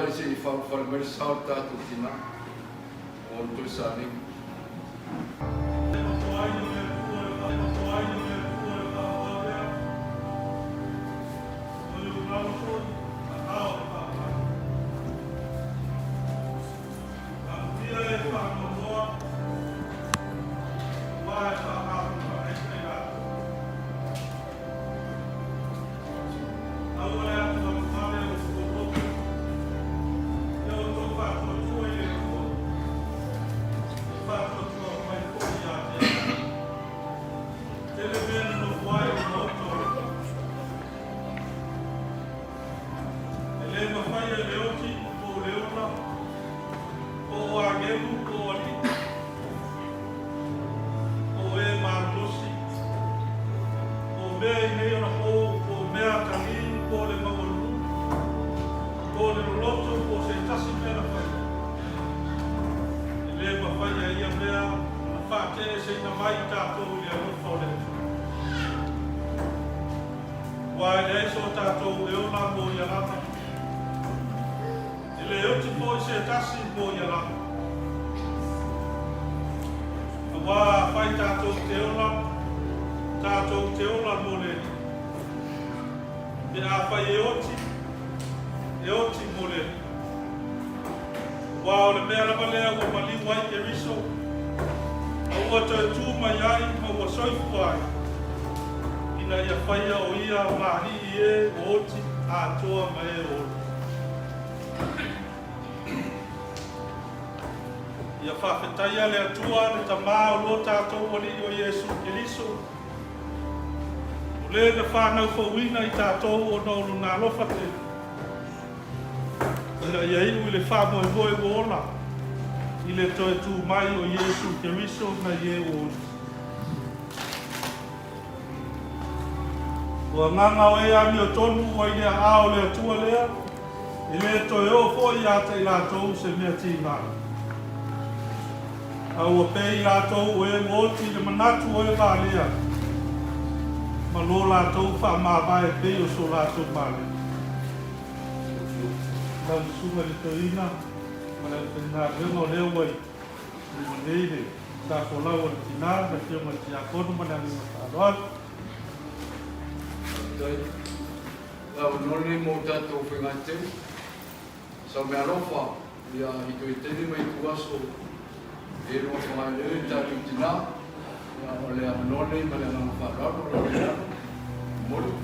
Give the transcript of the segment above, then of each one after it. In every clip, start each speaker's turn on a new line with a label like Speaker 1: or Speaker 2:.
Speaker 1: i se i whawhare sao tātou tina o tui sāring.
Speaker 2: Ia whawhetaia le atua le tamā o lo tātou wali o Iesu Kiriso. O le na whanau whauina I tātou o nōru ngā lofa te. Ina ia iu I le whamoe moe wola. I le toe tū mai o Iesu Kiriso na ie o. Ua nganga o e ami o tonu o I le ao le atua lea. I le toe o fo I ata I lātou se mea tīmana. Au a pei lātou e ngoti le manatu o e vālea. Ma lo lātou wha māwae pei o so lātou māle. Lau sunga le toina, ma le whenā rengo leo wai. Ni maneire, tā ko lau o le tina, na kia ma tia kono ma nami ma tāroan.
Speaker 1: Lau noni mō tātou whengate. Sa mea rofa, ia I tui teni mai tuaso. E no mai le tātou tina, o le amanone, ma le ngā whāraro, o le ngā molu.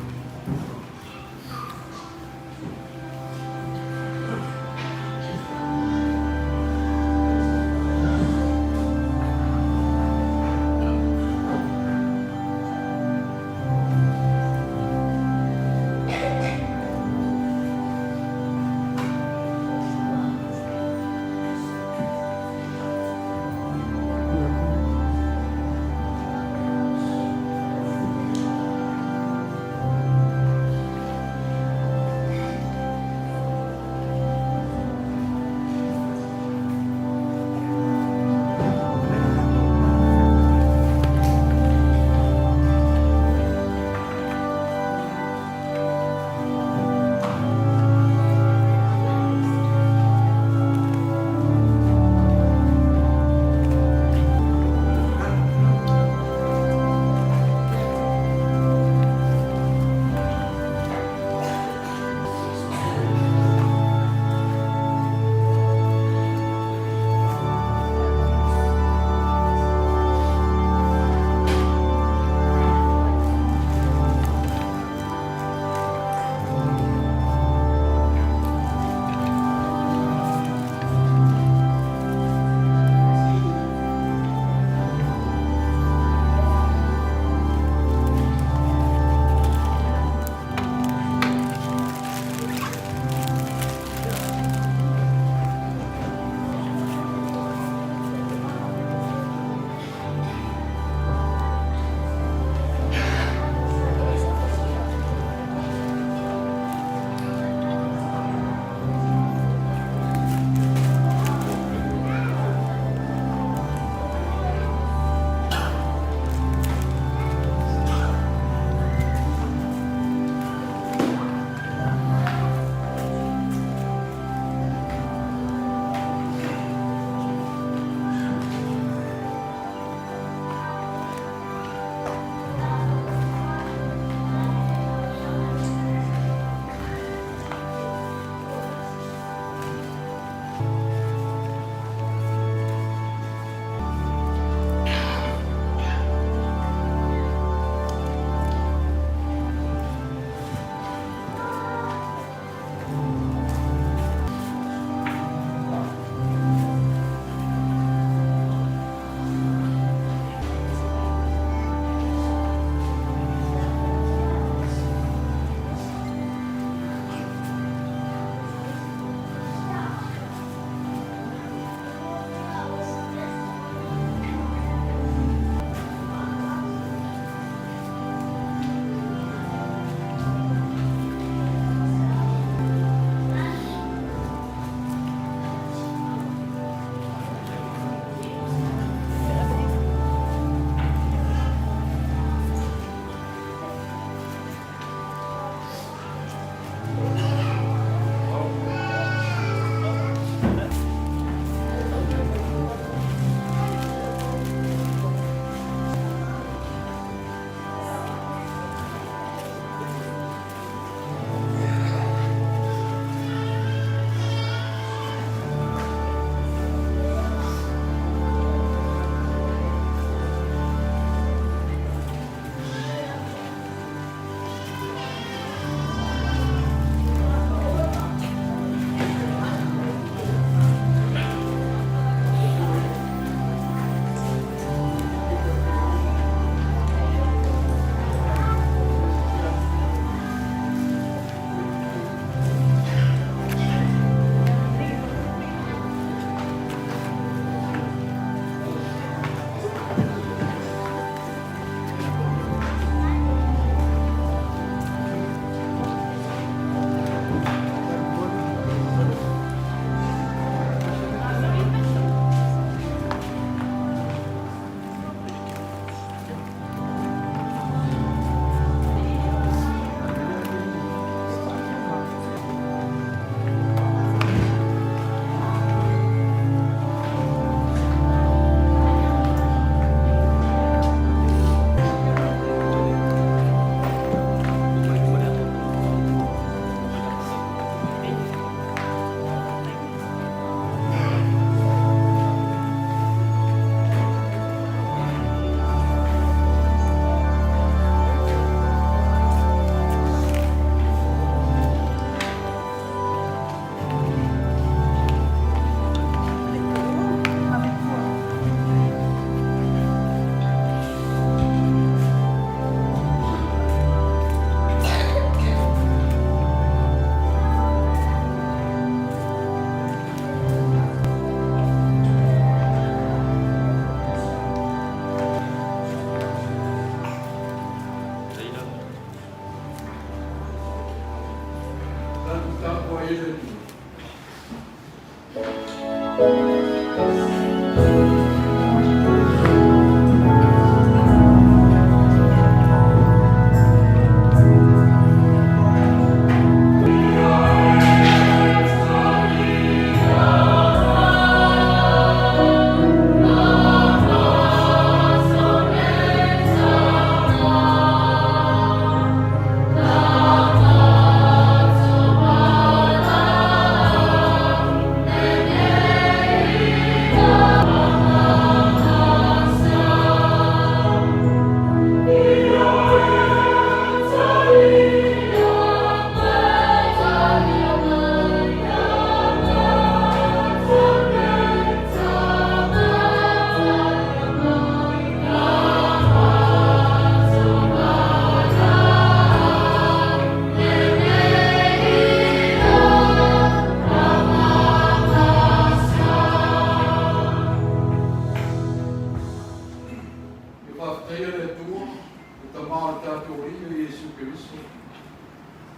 Speaker 1: Tamao tātou ringa i Yesu Keriso.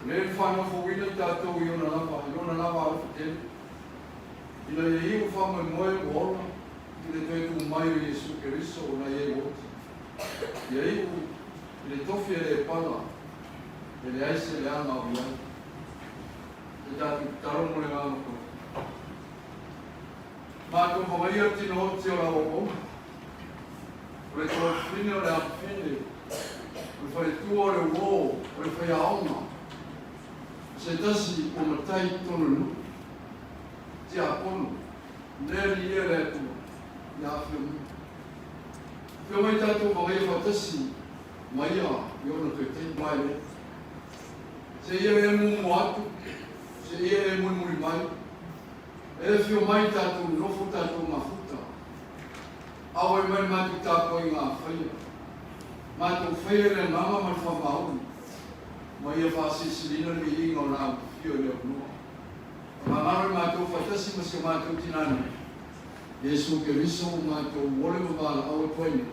Speaker 1: Le whanawhawina tātou i ona lava awhitele. Ina e hiu whama moe o ona, i le toi tu mai o Yesu Keriso o na e oti. Ia hiu, i le tofi e le pala, e le aise le ana o iai. E tātou taro mo le ngāma ko. Mātou whangaia tino hoti o la o. O le tō whine o le awhine, o le whai tua o le wō, o le whai aonga. Se tasi o matai tono nu, ti a pono, neri e le tu, i a whiu. Whiu mai tātou whangai whatasi, mai a, i ona koe tei mai le. Se ia e mumu atu, se ia e mui mai, e le whiu mai tātou nofo tātou mafuta. Awa i mai mātou tāpoi ngā whaia. Mātou whaia le mama man whamauri. Mai e whasisilina ni inga o nā whio leo nua. Mangaro mātou whatasi maske mātou tinane. Yesu Keriso mātou wole mawala awa tuaine.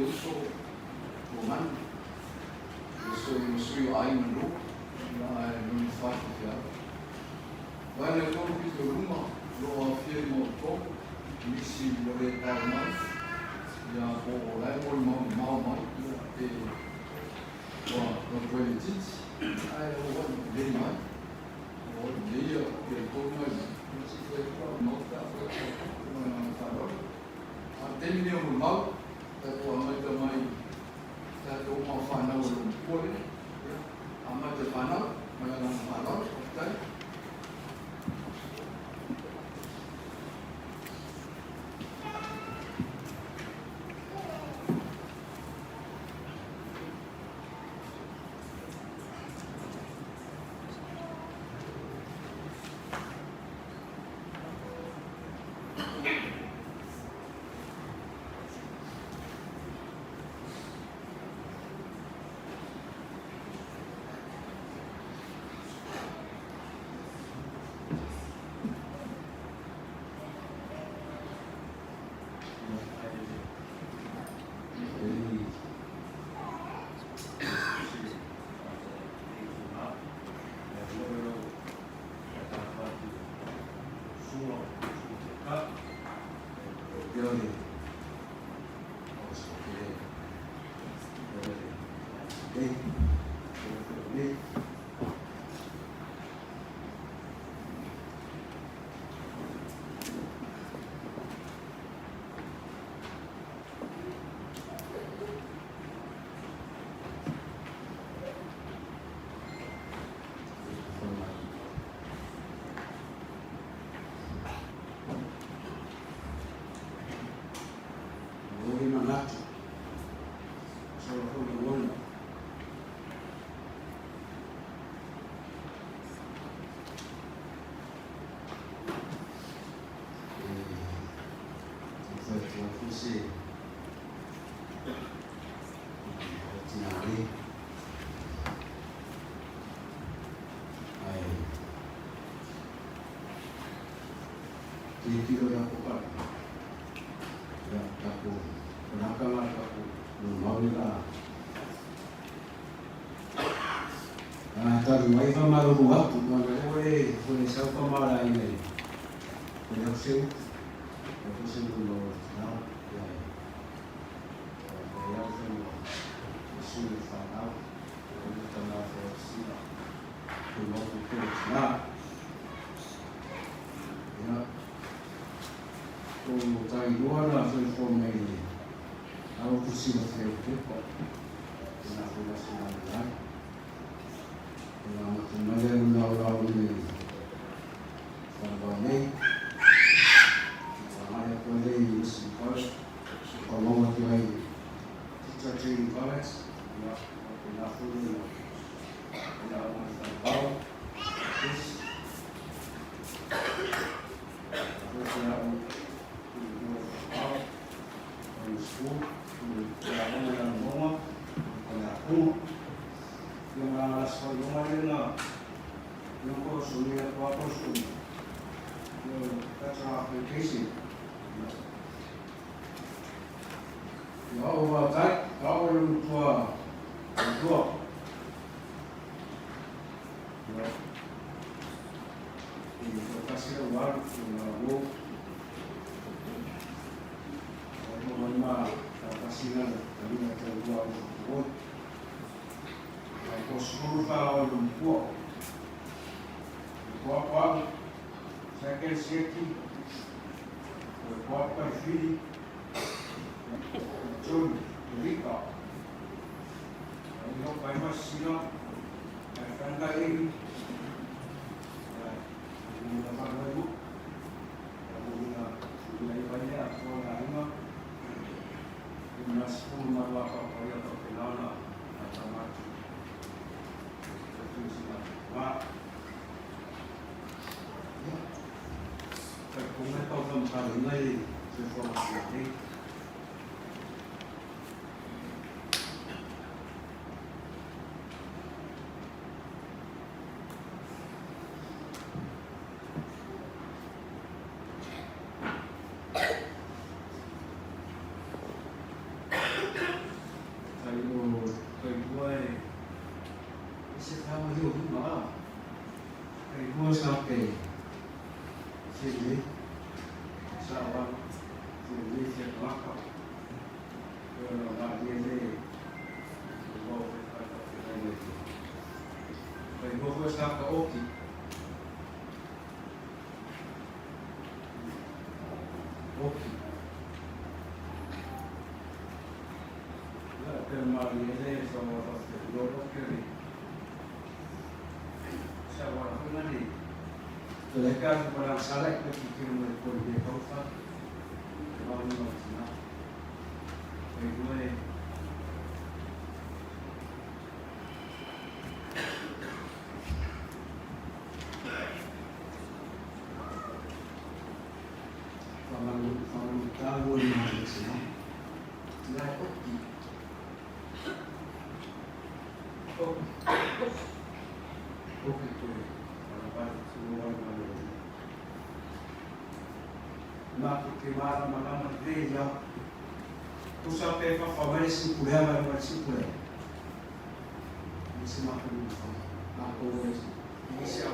Speaker 1: uso woman. Uso yung ay mando. Na yung fati kaya. Wala ko pito rumah. Lo afir mo ko. Misi boleh tarmai. Ya ko olay mau mai. Wah, no politik. Ay orang very mai. Oh, dia ko mai. Misi ko mau tak. Tem dia mau, tapi amat ramai, tapi orang fanau lumpur ni, amat fanau, macam fanau, betul?
Speaker 3: Tiro da kopa, ya taku, nakala taku, maulila. Taru mai famaru waktu, mana boleh sau famara ini, boleh seu dulu, nah, ya, boleh seu, seu fanau, boleh tanah forsina, boleh tu nah, ya. Tailua Gagaeolo Avealalo Palaleo na fula sinala na matumale na ulaw ni Falevao na ko le sipal como que vai teaching college na fula na Falevao Vamos lá, ok. Sim, sawa. Sim, sim, coloca. Eu lá ele vou fazer isso. Mas vou começar com o que? Per Maria sono fatte loro che siamo alla fine lì. Le case per la sala che ti chiedono il cuore di cosa, che vanno in macchina. E due fanno un tavolo in macchina. Dai, occhi. Ma che va la sveglia, tu sapevi fare sicurezza, ma non sicurezza. Non si ma più fa, ma come non si ha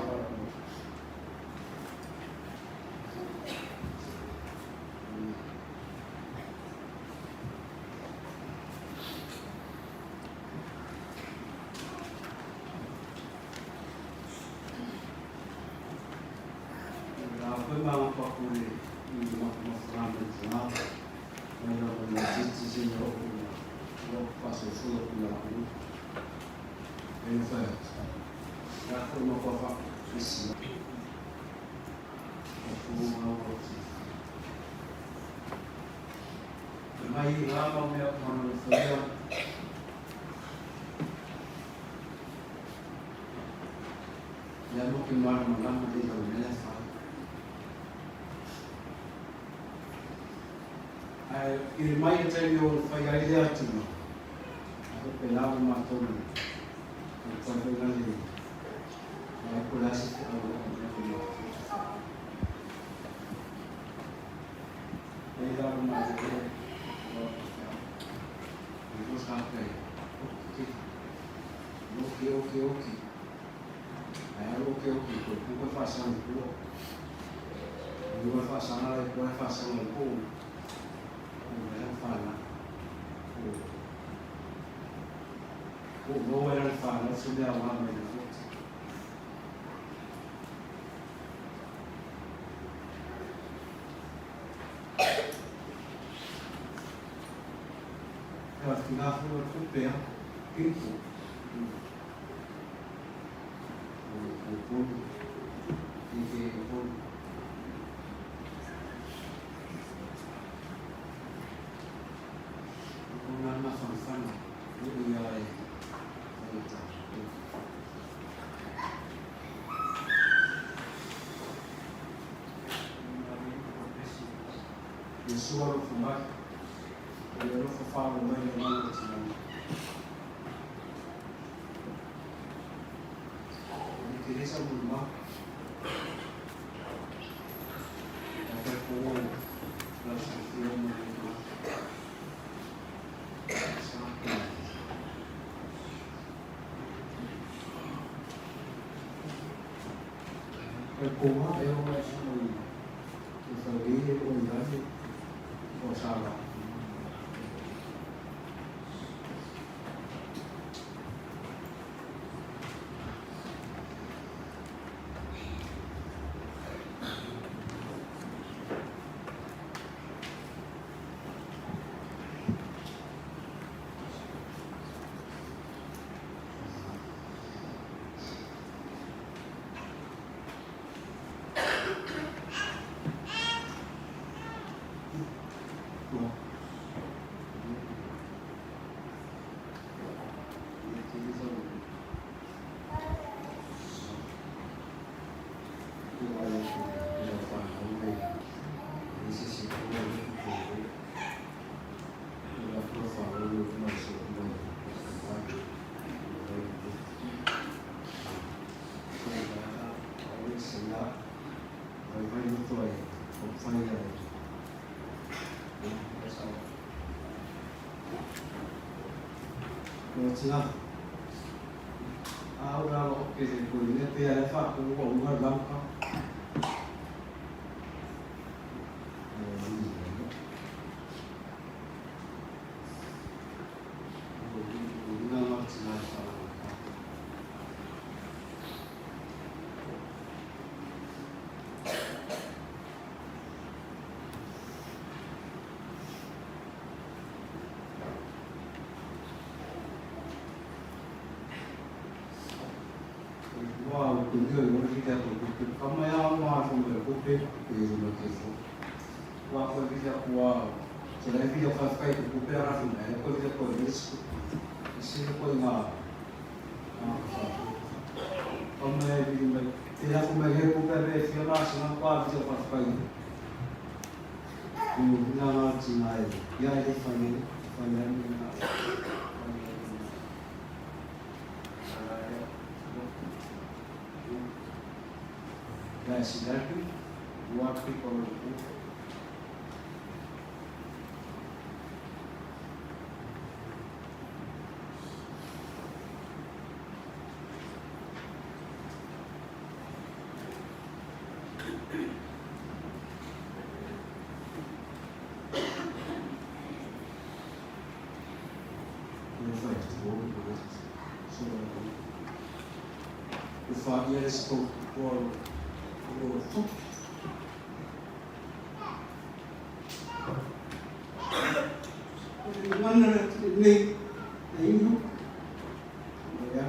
Speaker 3: Falevao pakule ni maframa tuna na jitsi sino no paso solo kula ku en fa ya ko no ko fa isi ko no ko mai lama me no fa ya no que mar lama de la fa il mai taglio fai agli altri no per la ma torno per quanto la lì ma quella si fa e la ma che lo sta che ok comunque fa sangue non fa sangue poi fa sangue non era il farlo, non si deve amare la forza. E al finale fu il coupé, il un'arma fanfana, lui è il suo fumato, e lo fa fare un bel lavoro di Teresa Bulma, per cui la stazione el coma es una familia y comunidad gozada. Ahora lo que se puede pegar es para un lugar blanco. Wow, kunjung orang kita tu, kamu yang mau sambil kopi, pergi sambil keso. Wah, kau kita wow, selain video kafe itu kopi orang sambil, kau kita kau risiko, risiko ingat. Kamu yang tidak kamu yang kopi ada siapa senang kau video kafe. Nama Cina itu, ya itu fani ini. Da cidade, o agricultor. O Fábio era esse pouco. Mana ni ini ya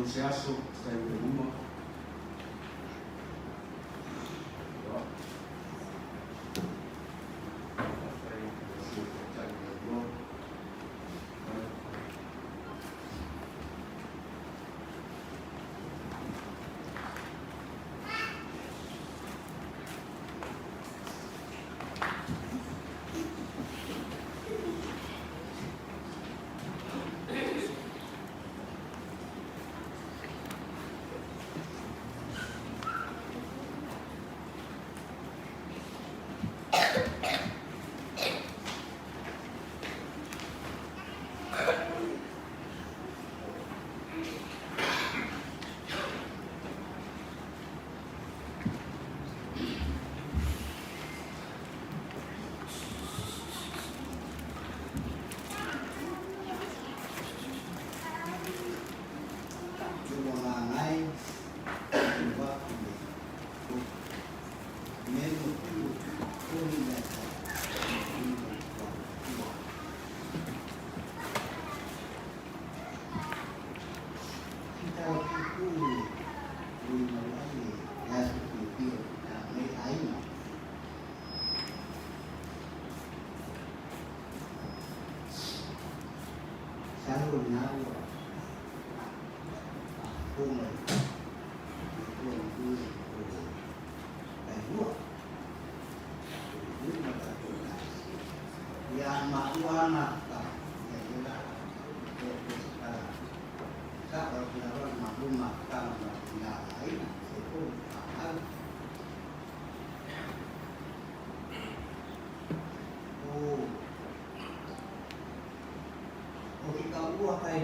Speaker 3: se aso está en el mundo.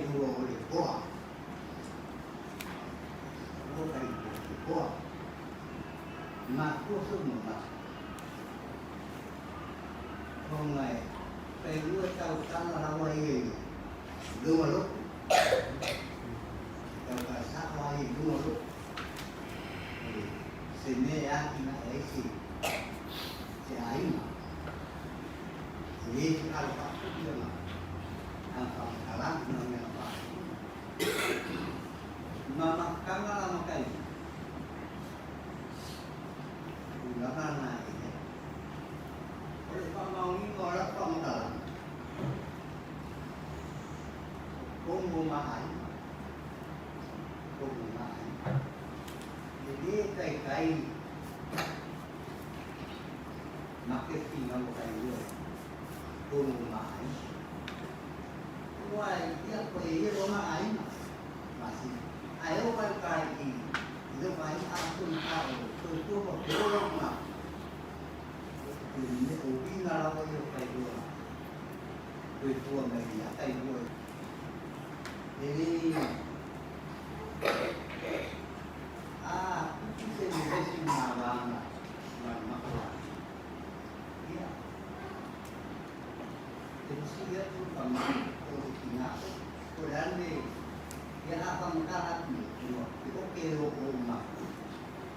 Speaker 3: dua oleh kuah. Kalau kai dua kuah, ngaku semua. Kongai, kai dua tahu tanah rawai ini, dua lo. Kalau kasar rawai dua lo. Sini ya kita isi, si air mah. Ini kalau aku dia mah, apa kalah namanya apa? Mama kamera lama kali, udah mana ini? Oleh mau ini orang pangkalan, pengumuman, jadi kai marketing kalau kai dua. Pengumuman, wah dia pergi rumah air masih, ayo pakai ini, itu pakai akun tahu, tentu berdoa nak, ini ubi narawa itu kai dua, media kai dua, jadi itu sih mana masalah, iya. Terus dia tuh kami original, kemudian dia akan mengkarat nih, itu kero rumah,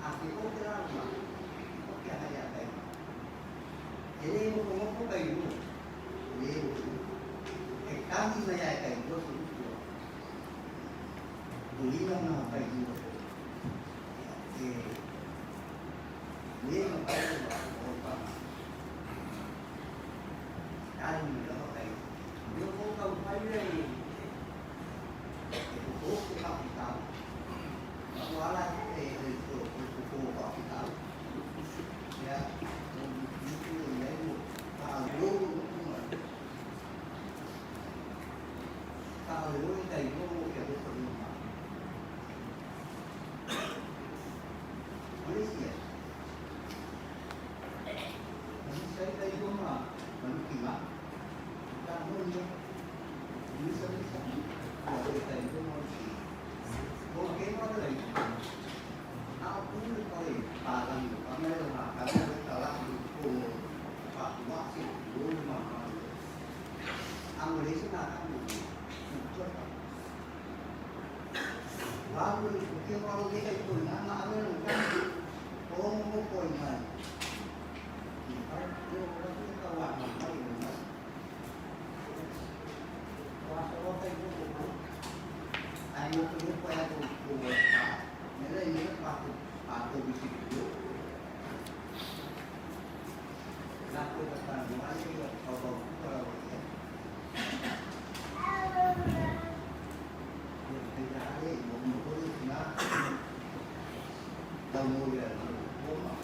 Speaker 3: aku kira rumah, oke kayak kayak, jadi mau kayak gitu, jadi kami saya kayak gitu, beli mana kayak gitu, ini apa orang kami dia mau tahu apa ini, itu kapital, masalah itu kapital, ya, itu kalau kita itu kita perlu Malaysia, Malaysia itu mah manusia. Kamu bisa kalau kita itu masih bagaimana lagi? Aku ni kalau parang kami orang kami telah dulu pak masih dulu mah. Malaysia nak dulu. Baru kita kalau kita itu anak kan orang mau poin kan. Kita orang kawan macam ni. Kalau kayak gitu, ayo kita punya tuh, mereka ini patut bisik dulu. Laku depan rumah ini kalau ya. Tidak ada, mau boleh nak, tamu ya, rumah. Rumah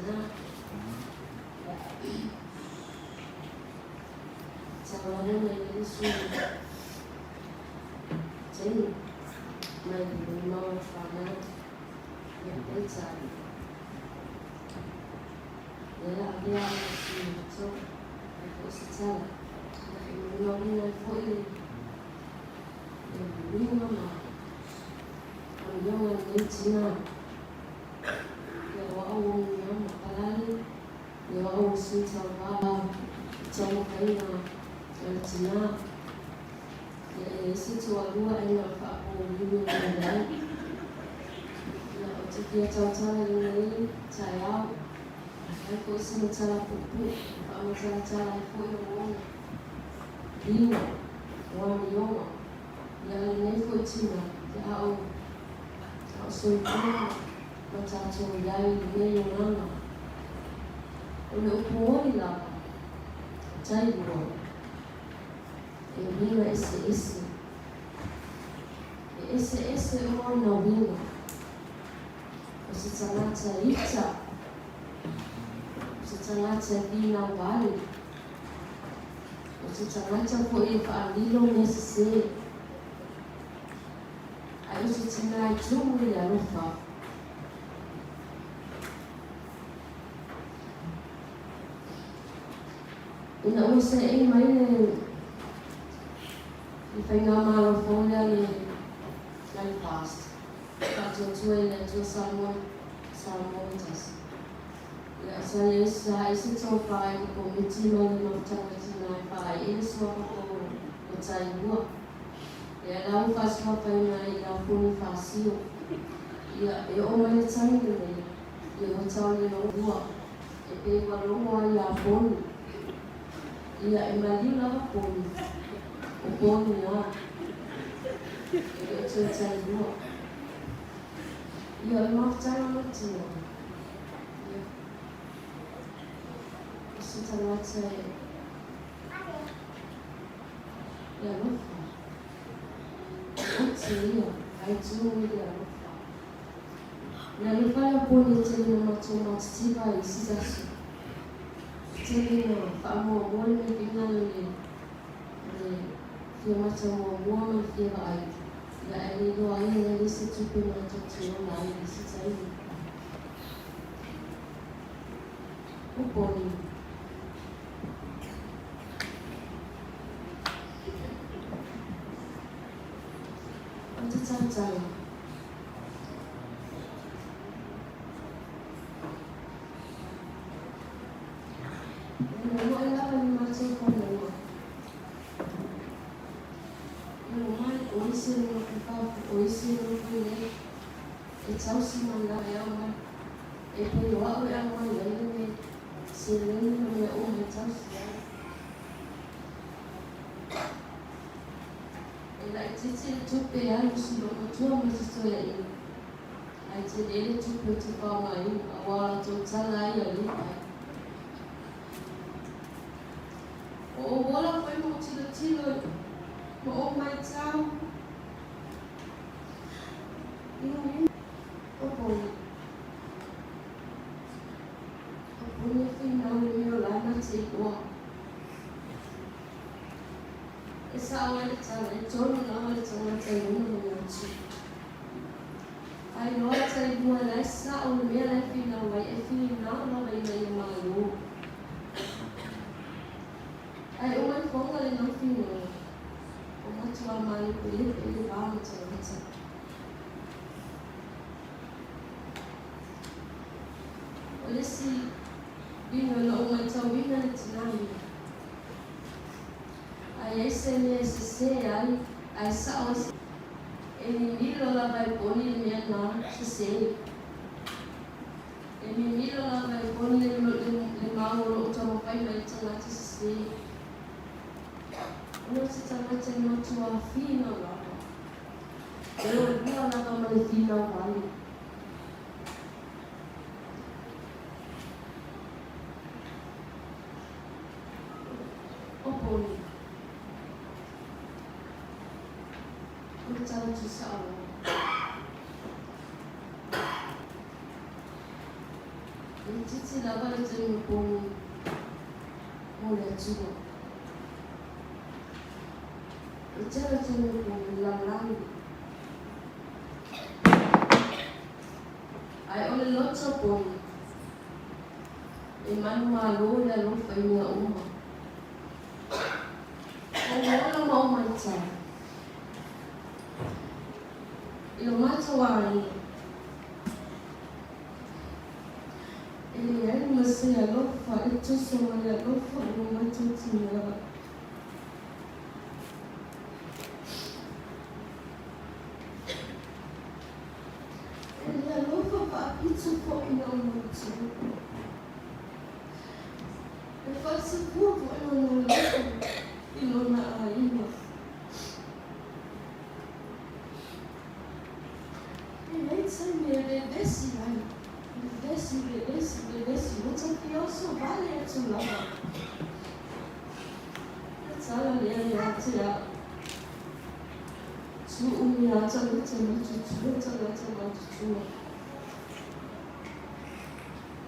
Speaker 4: tina. Sawana na Yesu. Jadi, mai mau fana ya pizza. Ya dia masih so, aku secara, mau ni foi, ni mama, yang ni cina, ya awak yang Palaleo, ya awak Falevao, jauh kaya, cina. Ya situ walua ina fahamu hivi ndani na utukia tawatala ini tayao hapo sina tala pupu fahamu tala hapo yona dina wani yoma ya nefo tina ya au soifuna matatu yai ne yona ule upuoni la Tailua Gagaeolo ese ona winga usitangata ita usitangata vina wali usitangata po Avealalo necessary ayusitina jumu ya rufa ina usa maile Ifengama fonda ni fast. Kato tuele tu salmontas. Ya salesa isito pai ko mitima ni mafutanga pai iso ko Tailua. Ya lau fast pai na ila kuni fasio. Ya oma ni tangi ni. Ya utawali na uwa. Epe walongo ya poni. Ya imalila poni. Uponi ya itu Tailua. Ya maftana matina. Ya setelah saya ya lupa. Utia haijui ya lupa. Na lupa ya poni tena matoma tiba isizasu. Tena fahamu wale binana ni Fia macam orang fia ai, ya ini doa ini ni secukup macam cium ai di sini. Uponi, untuk cara. Orang lain macam kamu. Oisi no kupapu, oisi no kuile, etausi manda yama, epe wao yama yene, sileni no ya etausi ya. Ela ititi tupe ya lusido kutua mzisto ya ini. Aitidele tupe tupawa ini, awala totala ya lipa. O wala kwa imo tilo oh my God. Ini oponi. Oponi final ni lana Tailua. Esa awal cara jono awal cara Tailua ni. Ai no Tailua la esa awal mela final vai final na vai na malu. Ai o mai fonga le no final. Tua mãe ele vai me trazer. Olha se vinho não vai estar vinho de nada. Aí esse aí saúde ele mira lá vai pôr ele minha não se ele mira lá vai pôr ele mal o teu pai vai estar se não se trata de uma tua fina lá. Eu não na cama de fina vale. Oponi. Eu estava de salão. Titi lava le tenu poni mo le atua. Tela tenu poni lamlangi. Ai ole loto poni. E manu malo le alofa i mea uma. O mola ma uma i tā. I o mata wāi. E ai mase alofa e tuso ma le alofa i o mata tina. E le alofa pa itu po i o mata. E what's po i o mata. I lona a ima. E nei sai me le desi ai. Le desi. What's up the also vale to lava. That's all I have to ya. Su umia ta le tu.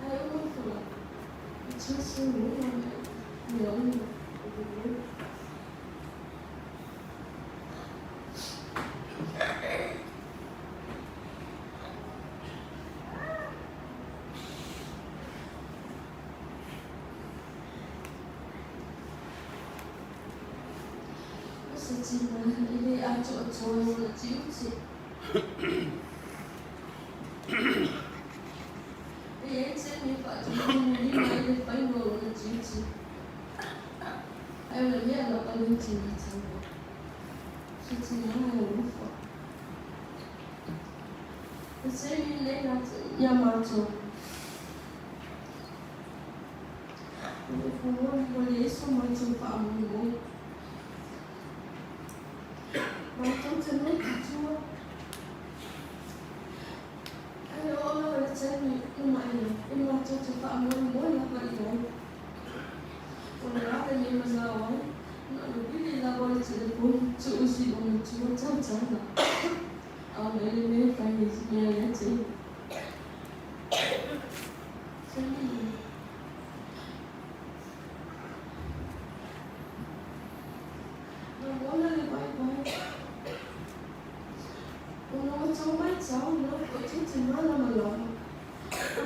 Speaker 4: Ai o fula. It's so no. Ele atuou no tilt. E esse me faz ele vai no tilt. Aí eu lembro ela para o tilt. Tilt não é ufa. Eu sei me lembra Yamato. Eu vou isso muito para muito. Então também tua. Aí eu olho para você uma tua para muito na verdade. Quando ela me mandou não vi lá agora telefone tu usi no tua tanta. Ao ele me faz minha gente. Sim. Não olha ele vai. Não sou mais só, não foi tudo mal.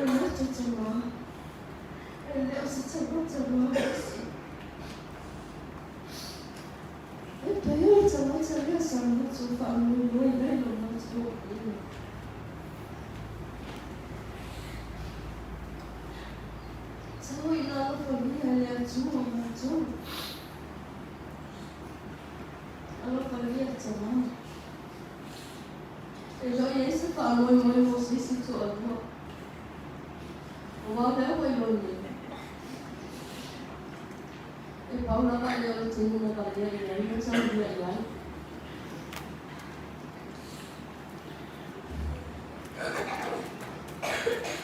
Speaker 4: Não tudo mal. Ele é o sistema de eu tenho essa muito família, muito só ir na família é tudo. A família é tudo. Eu já ia se falar muito você se tornou. O valeu foi longe. E Paula Gagaeolo tinha uma cadeira e aí não sabia lá.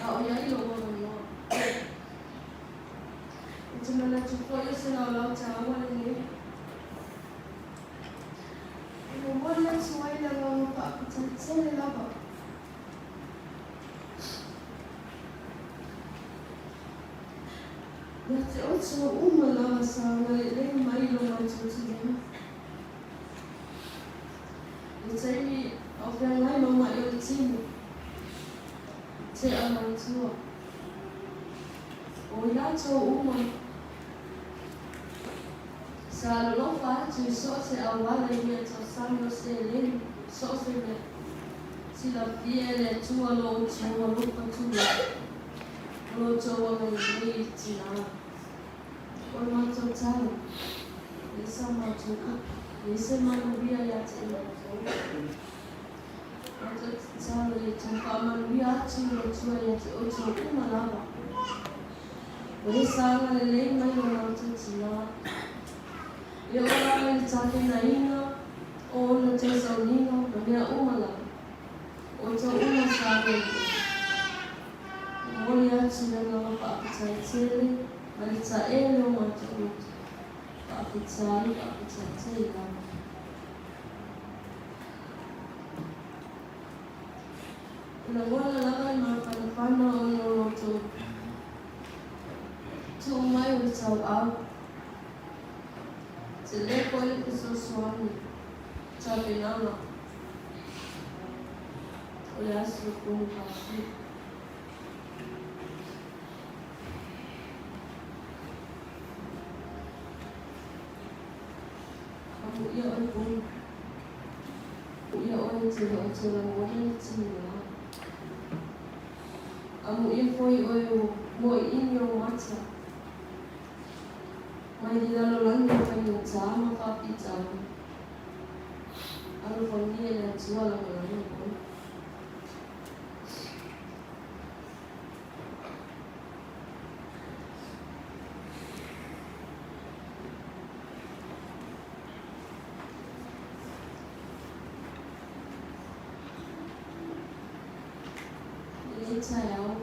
Speaker 4: Olha aí logo não. Então ela foi assim lá tchau ali. Eu vou lá só ir lá no papo, sei lá. That's also uma sana ele mai lo mais tudo. Eu sei ao final mamãe eu tinha se amantua. Olha só uma sa lo faccio so se avvale mia sanno se lei so se si la fiele tua lo tua lo faccio lo tua mai tina. Orang total, bisa macam, bisa manusia yang cina. Orang total itu manusia cina yang cina mana? Bisa ngelilai orang cina. Ya orang yang cakap naina, orang cakap nina, dia umala. Orang sakit. Orang cina nama pak cina. Malita ele o matu papitzari tsela la wala la ma pana ono to tau au. Se leko e ke sosoani. Tau pe nama. O le asu kunu kasi. Amu ia oi kunu. Ia oi te o te rangohi tina. Amu ia foi oi o moi inyo mata. Mai di lalo langi pai no tama papi tama. Alo whangia na tua langa langa koi. Sayang,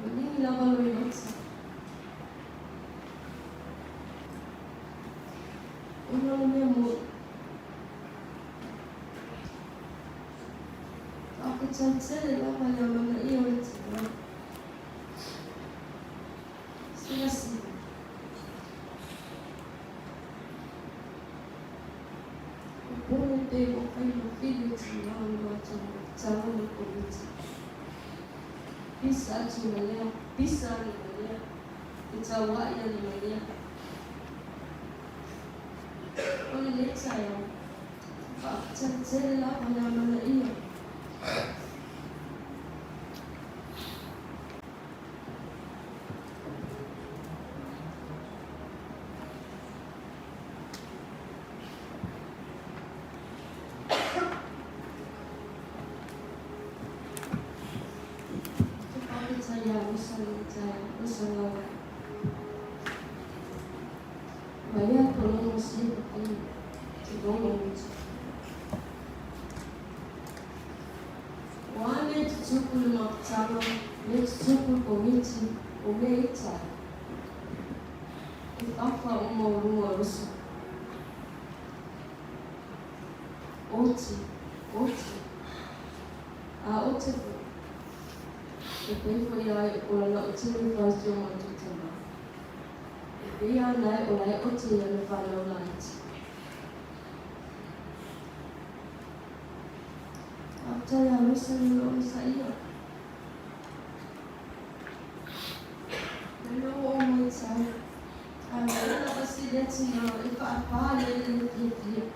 Speaker 4: ini lawan luasa. Orang memang aku cancel lawan yang mana ia macam. Siapa? Pone devo fai un figlio di mamma, ciao le polizie. Pisa ci malea, pisa ni malea, ciao ya ni malea. Pone le ciao, fa cancella la mana io. Saya banyak tolong mesti begini, tolong mesti. Wane tujuku makcama, tujuku komiti, umeita. Ifafa umurua rusa. Oti. Oti. Depois foi aí o lá o time faz de uma tutela. E aí lá o lá o time no final light. After ya listen saya. Não o muito sai. Agora você desse não e para ele ele.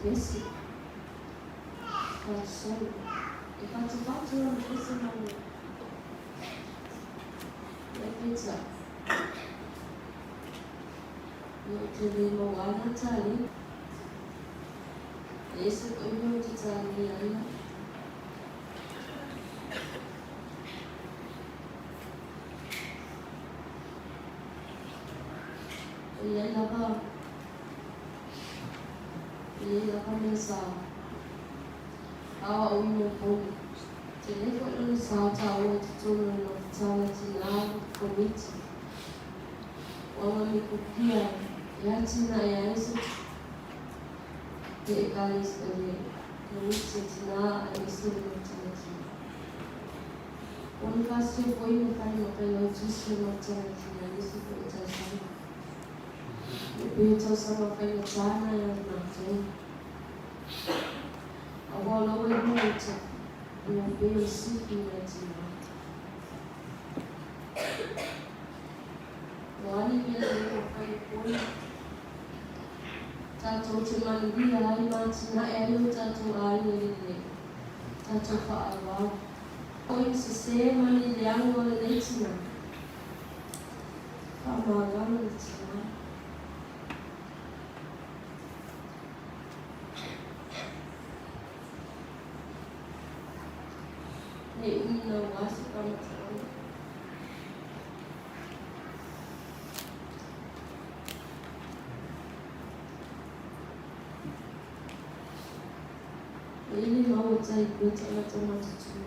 Speaker 4: Esse consolo e faccio una questa mano e pensa io ti devo guardare e se ognuno ti sa via e la va ia começar a unha com telefone salta o tudo no sala de lá comite o me copia e atina e isso que calis ali comite tina e isso no sala de caso foi no caminho pelo disso no sala de isso foi o sala Beto sama kayo sana yang natin. Awal itu yang basic natin. Wani yang kayo pun. Tato cuma dia hari macam elu tato hari ini. Tato Falevao. Oi sistema ni yang boleh lencana. Kamalan lencana. Nei umina wasi kamatanga. Ili mautai kuitangata matatu.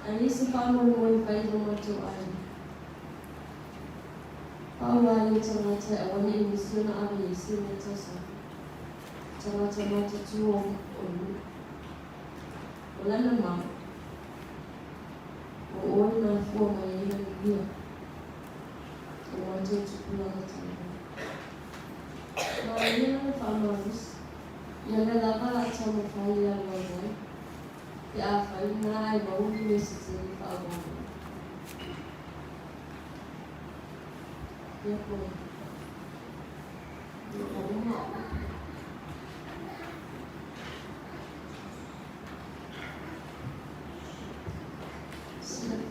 Speaker 4: Alisi kama mwe faida moto ai. Awali tangata awani imisiona abi isime tasa. Tangata matatu onu. Olana ma. Ona fuwa mayina mbia. Wante tukula katanga. Mayina farmers. Yana laba atama faila wazai. Ya faina ai bauni mesitini fagono. Yako.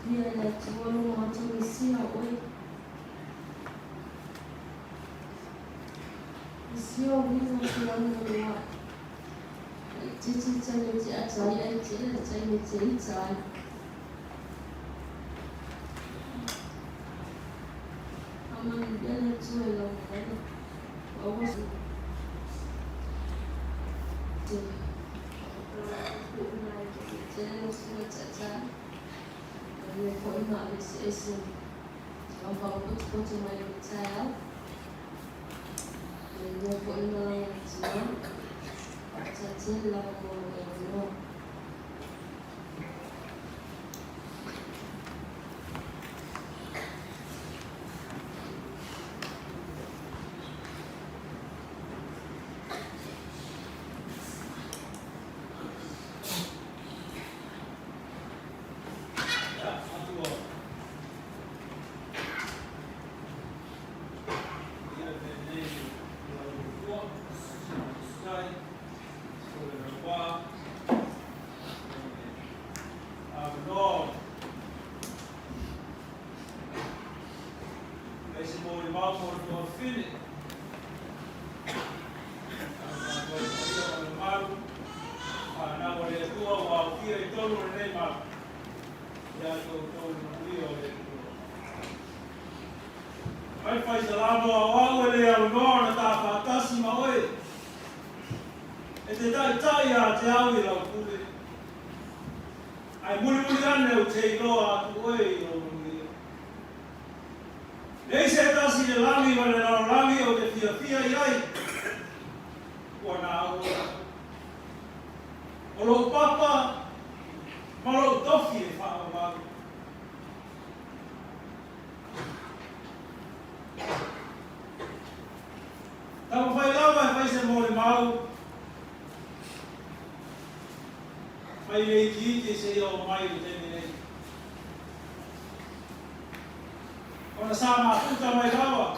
Speaker 4: Pia ya tuolo watu misia oi. Misia wina kulanga wa. Titi tani atai ai tele tani tei. Aman bela tuolo ngana. Wawas. Tele tata. Dia pun nak isi apa pun cuma yang saya. Dia pun nak cuma cacing lah mau.
Speaker 2: Ai fai salamo ao ele ao nona ta fatasi ma oi. E te tai a te au i lau kule. Ai muli ane o te iloa atu oi o muli. Nei se tasi le langi ma le lau langi o te fia iai. Kua na au. O lo papa ma lo tofi e wha o waru. Tama whai lawa e whai se mōre mau. Mai rei ki ite se i o mai o tene rei. Ona sā mā puta mai lawa.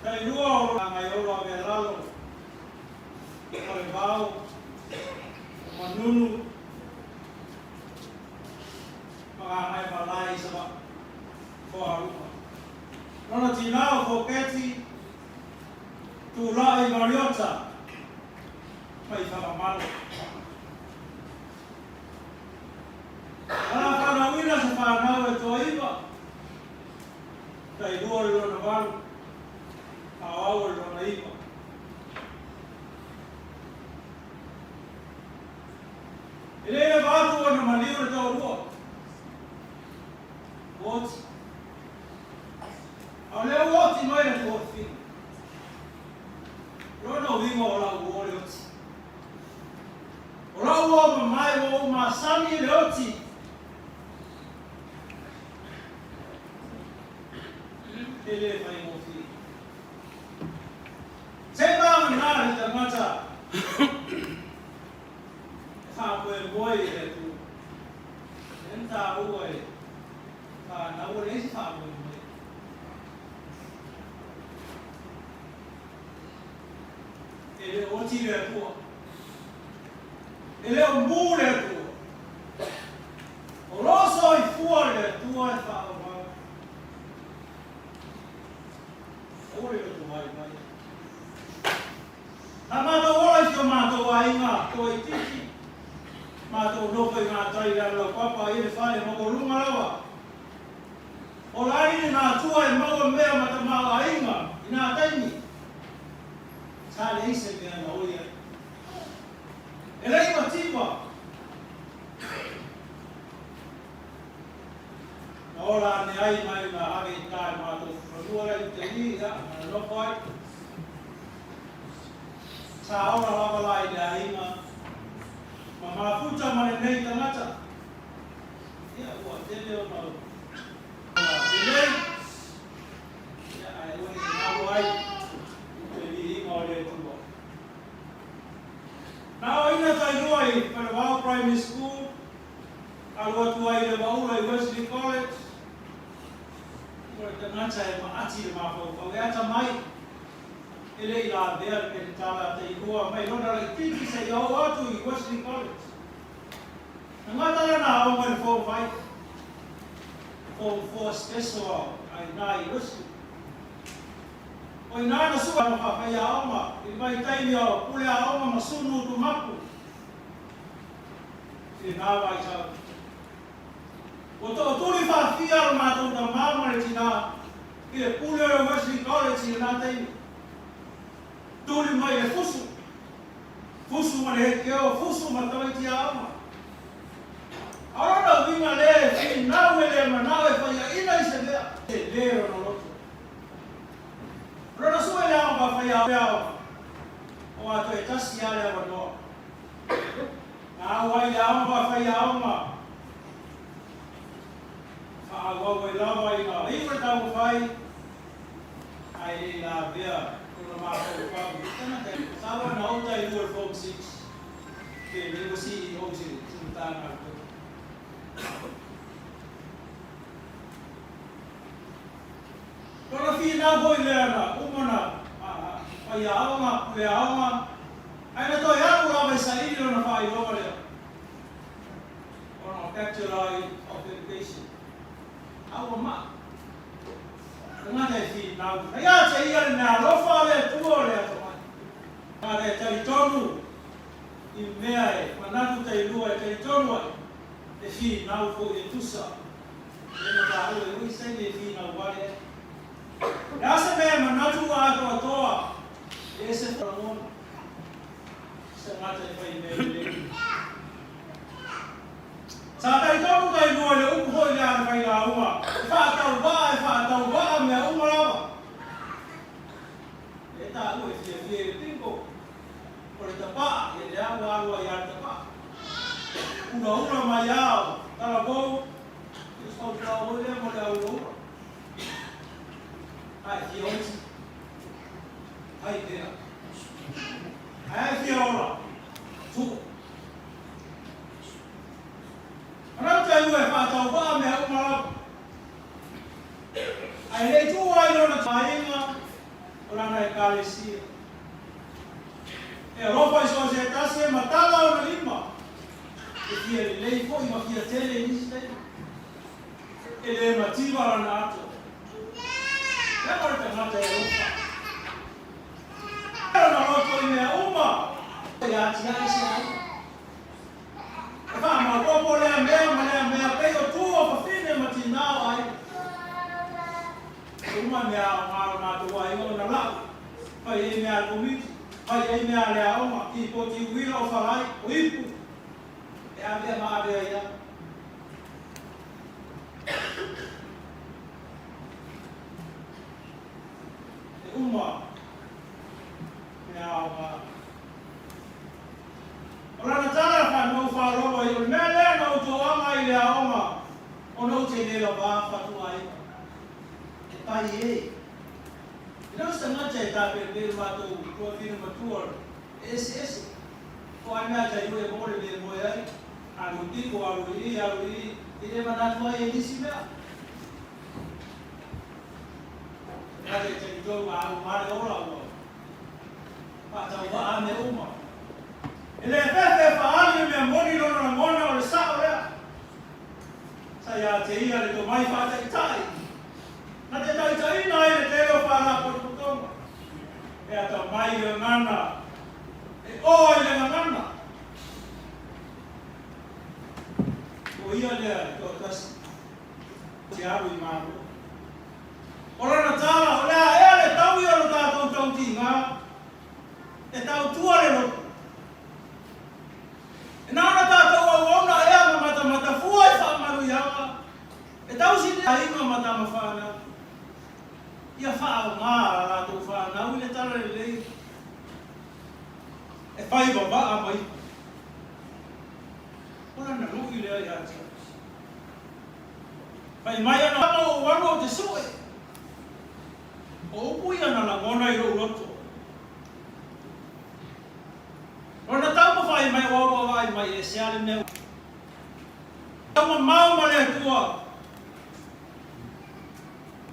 Speaker 2: Tailua Gagaeolo Avealalo Falevao Manunu Magai Malai sama Foarupa. Nona tinao foketi tu lai Mariota mai whakamalo. Ana whanawina sa whanau e toa iwa. Tailua i lona waru. Au i lona iwa. E lea wātu ana maniu e tau rua. Woti. Au leo woti mai e tō whina. Rono wingo o lau ore oti. O lau o mai o ma sami le oti. E le whai mo whina. Tēnā mana te mata. Whāpue moi e tu. Tēntā ua e. Whānau e si whāpue moi. Ele o tire a tua. Ele o mure a tua. O rosso e fuori a tua e fa o mal. Ore o tu mai mai. Na mātou ora i mātou ainga, ko i tiki. Mātou noko i ngā taira lau papa i le whare moko runga rawa. O laini ngā tua e maua mea mata maa ainga i ngā taimi. Tāle ise mea na oia. E rei ma tipa. Na ora ane ai mai na ave i tae mātou whanuara i te hi, na noko ai. Sa ora lava lai le ainga. Ma mafuta mane nei tangata. Ia ua tele o nau. Ilei. Ia ai ua i ngāru ai. Te li inga o le tua. Nā o ina Tailua i Falevao Primary School. Alua tua i le Waula i Wesley College. Ua tangata e maati le mawhau. E ata mai. Ele i la vea pe te tala Tailua mai lona le tiki se i au atu i Wesley College. Nā ngata na au mai form 5. Form 4 special ai nā i Wesley. O i nāna sua ma whawhai a oma. I mai taimi au pule a oma ma sunu tu maku. I nā wai tau. O to turi whawhia ro mātou ta māmare tina. I le pule o Wesley College i nā taimi. Turi mai e fusu. Fusu ma le hekeo, fusu ma tawaiti a ama. Arona winga le, fi nau e le manawe whaia ina i se lea. E lero no loto. Rona sua le ama pa whaia awa. O ato e tasi ale awa noa. Nā wai le ama pa whaia ama. Wha awau e lawa i ngā iwa tau whai. Ai e la vea. Sawa na o Tailua Form 6 ke le wasi i o se tūtanga ko. Kora fi nā boi lea na umana ai aonga, kue aonga. Aina toi aku rawa i sa iri o na whai loa lea. Ona Bachelor of Education. Awa maa. Ngā te whi nau. Hei a te ia le nā lofa le tua le ato mai. Ngā te taritonu i mea e, manatu Tailua e taritonu ai. E whi nau ko e tusa. E na tā ua e ui sene e whi nau wale e. E ase mea manatu a ato atoa. E se wharamona. Se ngā te whai mea i le. Sa taritonu Tailua le upu hoi le ana whai la uma. Whātau waa mea umarawa. E tā ue fie e tinko. O le tapa, e le awa alua i ar tapa. Una mai au, tala kou. E stau tau hoi lea mo le au ura. Ai, fie onti. Ai, tea. Ai, fie ora. Tuko. Anau Tailua e whātau waa mea umarawa. Ai le tu ai lona tainga o lana e kalesia. E ropa i soa se tase matala o na lima. E fia le lei fo i ma fia tele i nisi tele. E le mativa lana ato. E mare te ngata e ropa. E na roto i mea uma. E ati ai se ai. E wha ma ropo lea mea peo tua pa fine matinao ai. Uma mea ngāra mātua i o na lau. Pai e mea komiti. Pai e mea lea oma. I poti uira o wharai o ipu. E a mea maarea ia. E uma mea oma. O rana tala whanau wharoa i o mea lea na utoanga i lea oma. O nau te nera wā whatua i. Pai e. Ina sa ngata e tape le mātou kua whina matua. Ese. Ko ai mea Tailua e mōre le moe ai. Aru tiko, aru i. I le manatu ai e nisi mea. Ngata e Tailua aru mare ora ua. Pātau wa ame uma. E le pepe whaali mea moni lona na mona o le sao lea. Sa ia te ia le to mai whata i tai. Na te taitaina e le teo whana potutonga. E ata mai o ngana oi le ngana. O ia le to tas. Tiaru I maru. Ora na tala, ora le tau ia lo ta tau tinga. E tau tua le lo. E na na ta tau ona ea mata fua e fa maru ia. E tau si ai no mata mafana. Ia fa nga la tu fa na ule tala le. E fai baba a mai. Ora na lu ile ia. Fai mai ana o wano te sue. O pui ana la ngona I roto. Ora tau fai mai o vai mai e se ale me. Tau mau male tua.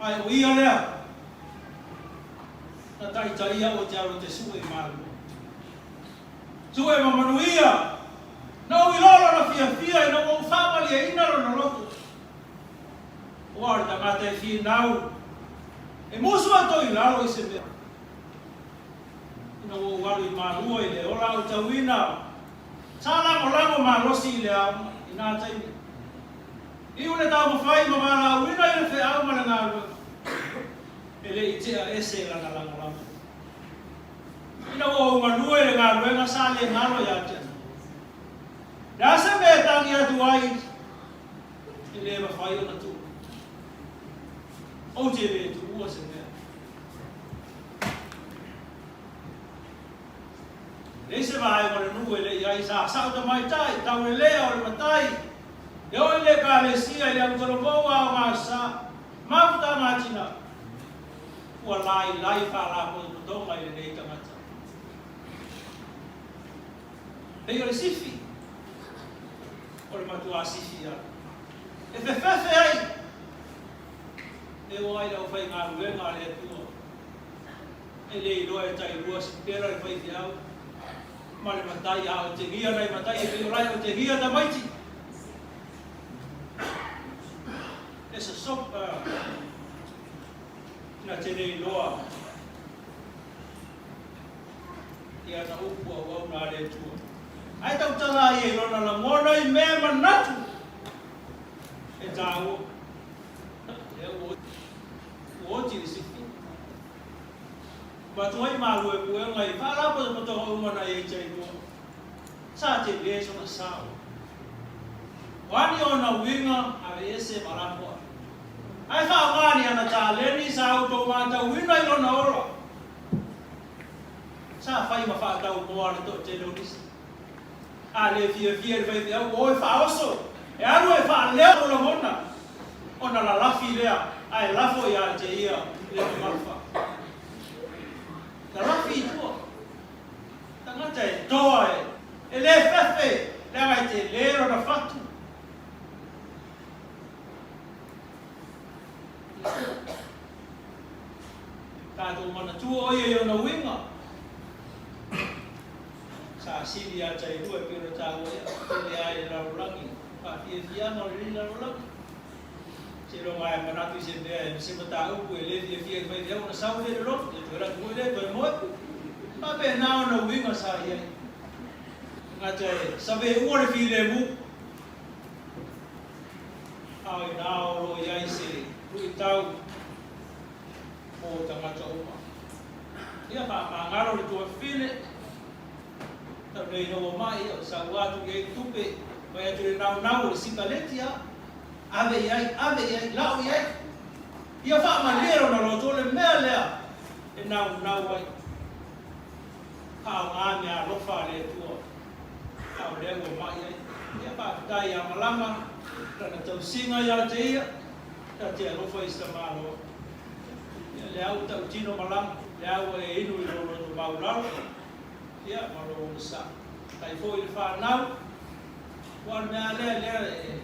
Speaker 2: Ai o ia lea. Na tai ia o te te sue malu. Sue mamanuia. Na ui lolo na fia na o whamali e ina ro na roto. Oare ta ngata e fi nau. E musu ato I lalo I se mea. Ina o waru I marua I le ola o tauina. Sala mo lango ma rosi I le ama. Ina taimi. I ule tau mawhai ma mara uina I le fe au ma le ngā e le I tea ese lana lango lango. Ina o manua I le ngā ruenga sa le ngalo ia tea. Nasa me tangi atu ai. I le mawhai o na tu. O te le tu ua se mea. Le se vai ma le nue le iai sa sauta mai tai, tau le lea o le matai. E oi le ka le sia I le autoropoua o ngā sa. Mafuta matina. Ua lai whārapo I putonga I le nei tangata. Pei o le sifi. O le matua sifi a. E whewhewhe ai. E o ai lau whai ngā ruenga le atua. E le iloa e tailua si pera e whai whiau. Ma le matai a o te gia nei matai e peo rai o te gia ta maiti. E sa sopa na te nei loa. Ia na upu a wau nā le atua. Ai tau tala I e lona la mona I mea manatu. E tāua. E o oti le sifi. Ma tuai malu e pue ngai whārapo te patoa umana e tei mua. Sa te leso na sao. Wani o na winga a ese marapoa. Ai whaamani ana tā leni sa auto mata winga I lona ora. Sa whai ma whaatau moa le to te leonisi. A le fia le whai au o e whaoso. E aru e whaalea o la mona. O na la lafi lea. Ai lafo ia te ia le marfa. La lafi tua. Tangata e toa e. E le whewhe. Le ngai te lero na whatu. Tātou mana tua oia I ona winga. Sa siri a Tailua pira tā oia. Tele ai e raurangi. Whawhia whianga o ri raurangi. Se ronga e manatu I se mea e se mata upu e le fia whai whiau na sau le roto. E tuera tu le toi moe. Pape nā ona winga sa iai. Ngata e sabe ua le fi le mu. Au I nā oro iai se rui tau. O tangata uma. Ia ngaro le tua whine. Tau rei no mai o sa watu ke tupe. Mai atu le nau le sikaleti a. Ave iai, lau iai. Ia whaamalero na roto le mea lea. E nau ai. Pao ngā mea lofa le tua. Tau lea o mai ai. Ia whaatai a malama. Rana tau singa ia te ia. Ta te alofa I sta malo. Ia le au tau tino malama. Le au e inu I roro to mauraro. Ia malo o sa. Tai fo I le whanau. Wan mea lea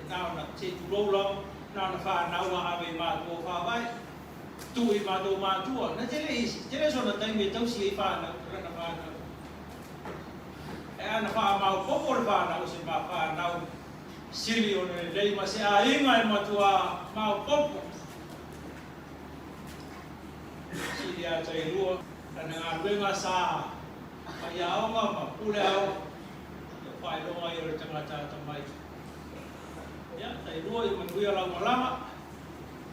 Speaker 2: nao na te turoula. Nao na whanau a ave mātua whawai. Tui mātua mātua. Na te le sona taimi e tausi I whanau. Rana whanau. E ana whamau popo le whanau se mā whanau. Sili o ne leima se a inga e matua mau popo. Sili a Tailua. Rana ngā ruenga sa Ai aonga ma pule au. Pai longa i o tangata tamai. Ya, Tailua i manguia lau malama.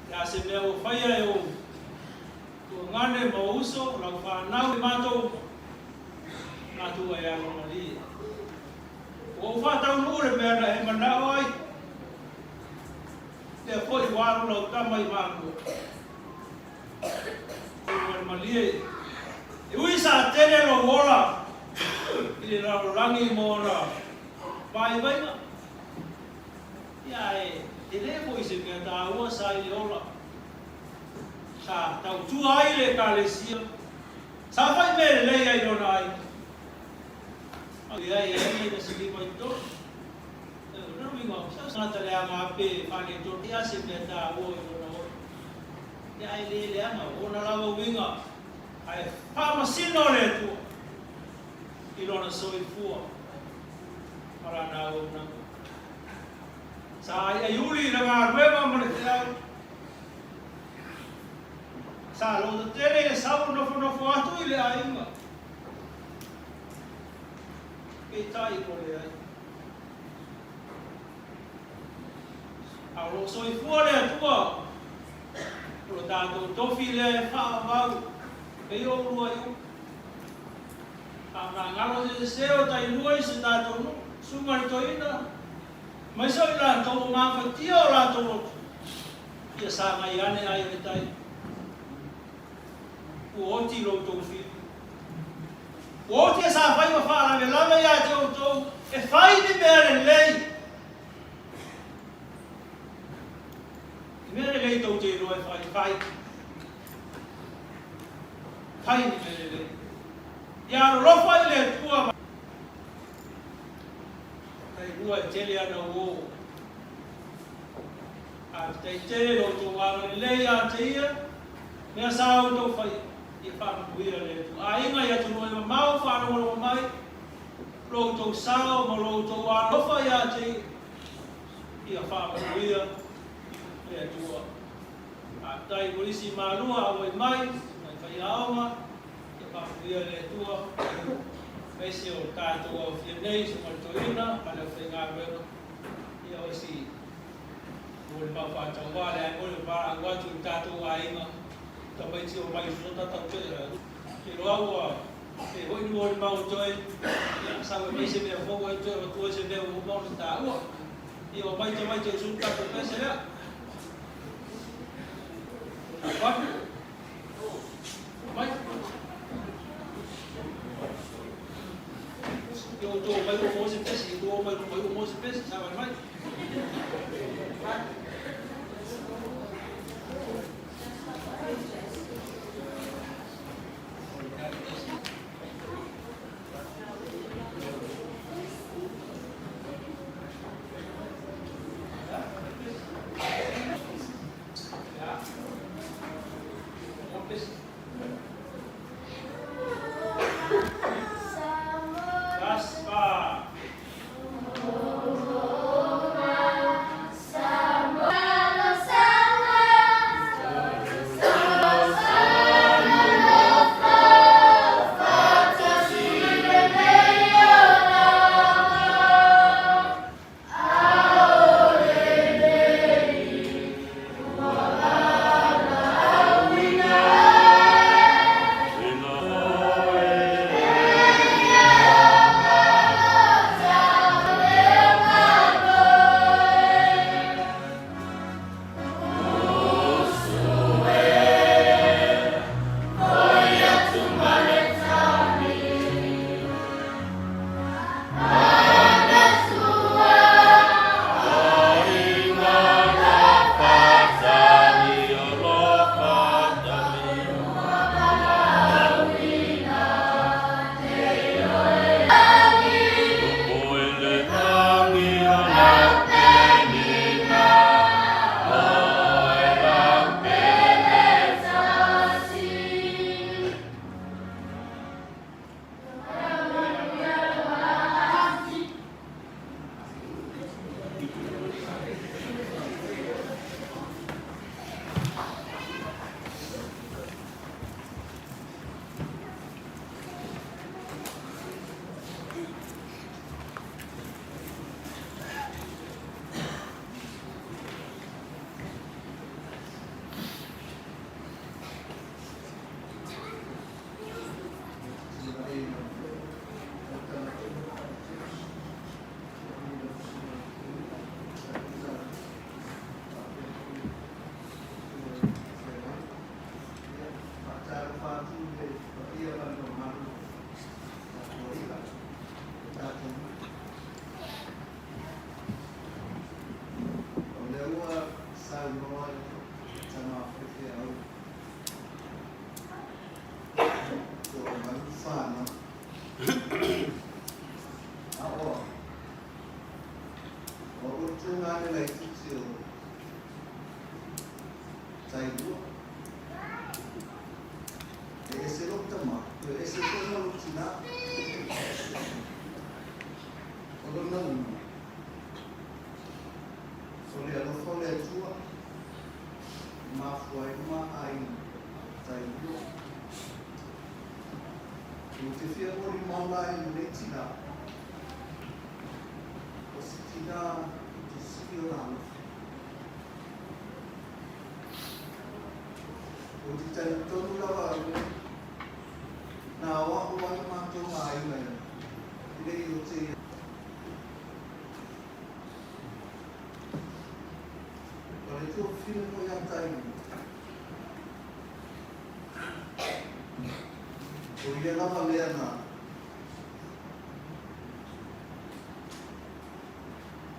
Speaker 2: Ya se mea o whaia e o ngane ma uso, lau whanau i mātou. Nātua e alo mali. O whātau nure mea na he manao ai. Te a poi waru lau tamai mātua. O mali e. E ui sa tene lo wola. Ili raro rangi mo na pai vaina. Ia e, te lepo i se mea tā ua sa ili ola. Sa tau tua ai le ka le sia. Sa whai mere lei ai rona ai. Ai ai ai na sili mai to. Nau ingo, sa sanata le ama ape whane to. Ia se mea tā ua i rona oi. Ia ai le ama, ona lawa winga. Ai whamasino le tua. I rona soi fua. Marana au nanga. Sa ai uli na ngā ruema mana te au. Sa lo te tere e sau nofo atu i le ainga. Kei tai ko le ai. Au lo soi fua le atua. Lo tātou tofi le whaavau. Kei o rua iu. Nga ngalo se seo Tailua i se tātou no. Sumari toina. Mai so i la tō mawhatia o la tō roto. Ia sa ngai ane ai me tai. Oti lo tō whiri. Oti e sa whai wa whaara me lama ia te o tō. E whai ni mea le lei. I mea le lei tō te roa e whai. Whai ni mea le lei. Ia rofa i le tua. Tailua e tele ana o. A te tele lo tō wāra lei a te ia. Mea sa o tō whai. I whānuia le tua. A inga i atu noe ma mau whānuara mai. Lo tō sao ma lo tō wāra. Rofa i a te ia. Ia whānuia le tua. A tai polisi mārua au e mai. Mai whai aonga. Ia le tua. Pese o kātua o whianei, se maritoina, pale o whainga wero. Ia o si mōre mau whātau wāle, ai mōre wāra watu i kātua a inga. Ta maiti o mai sota tau te. Ke roa ua, ke hoi ni mōre mau toi. Ia sawe mai se mea whongo e toi o tua se mea o mōre tā ua. Ia o maiti o sunu kātua pese rea. Wapu. Maiti. Yo to mai o mo se pesi, to mai o mo se pesi, sa vai.
Speaker 5: Sama O te whia mori maulai le tina. O si tina i te siki o nana. O te tai tonu lawa au. Nā wako wai mātou ngā inga. Rei o te Pare tō whina mo ia tainga. O ia lava lea nā.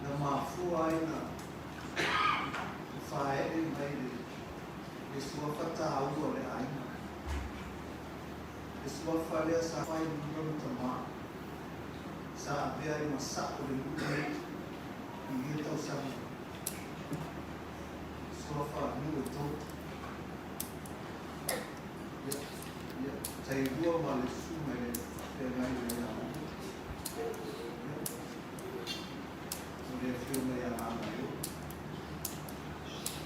Speaker 5: Nā māfua aina. Whae e mai re. E sua whata aua le aina. E sua whalea sa whai murano ta mā. Sa apea i masako le mune. I ia tau sanga. Sua wha nui tō. Tailua wale sume e ngai le au. O le whiuma ia ngāna eu.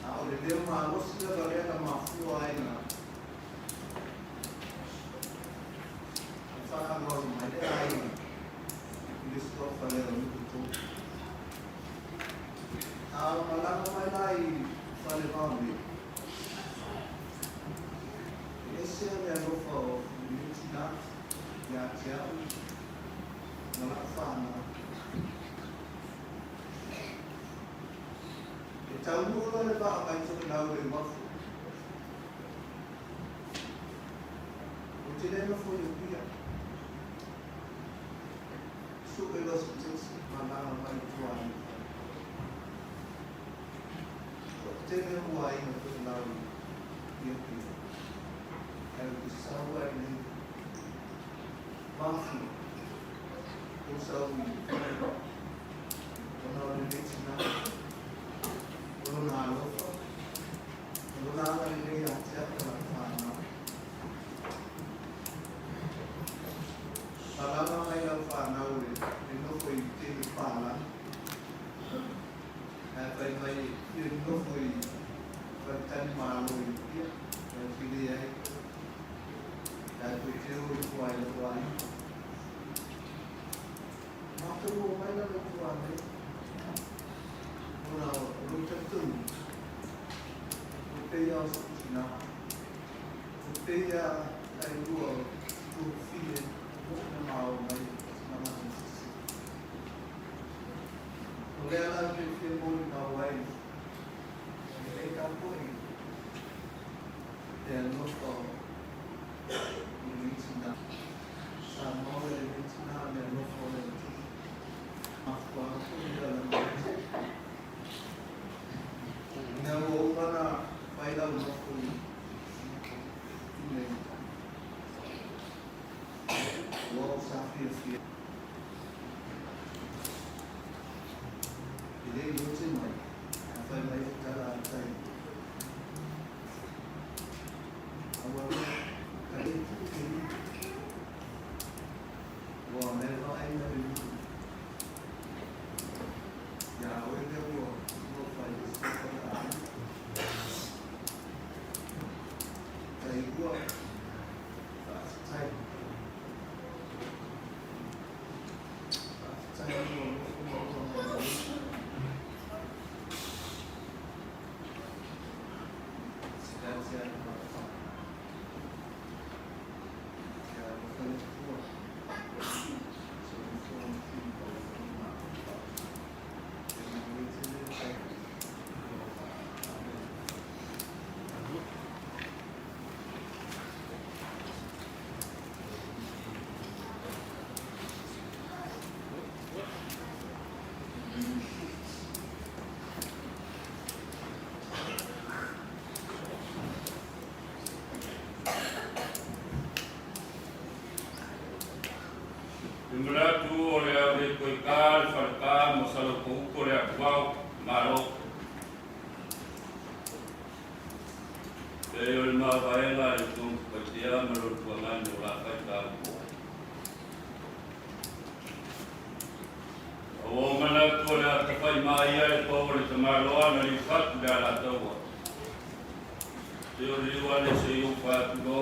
Speaker 5: A o le leo mā losi la galea na mafua aina. Whakangau mai le aina. I le sua whalea nuku tō. A o malanga mai lai Falevao me. Ese é a nova identidade de Atiao, na Lafana. E Tailua vai levar a mais sobre lá o Emafu. O Tilema foi o Pia. Super das coisas, mandava vai voar. O Tilema vai no lá o Pia. Era o sal é nem mafu o sal o não limite nada o não lofa o não é nem a certa fama falava mais a fama e não foi ter fala vai ele não foi ter malo e filha porque eu vou aí do ano. Mas eu vou mais lá do ano. Não, eu tenho tudo. Eu tenho as coisas. Eu tenho a lua, o filho, o mal, mas não mais. O dela que foi muito na uai. Ele acabou aí. É no sol.
Speaker 6: Imratu ole ave koikal farka mosalo ko ole akwao maro. Te ol ma vaela e tum patia maro tuangan ora kaita. O mana tu ole atapai mai e pobre te maro na li fat da la tawa. Te ol riwa le se yo fa tu go.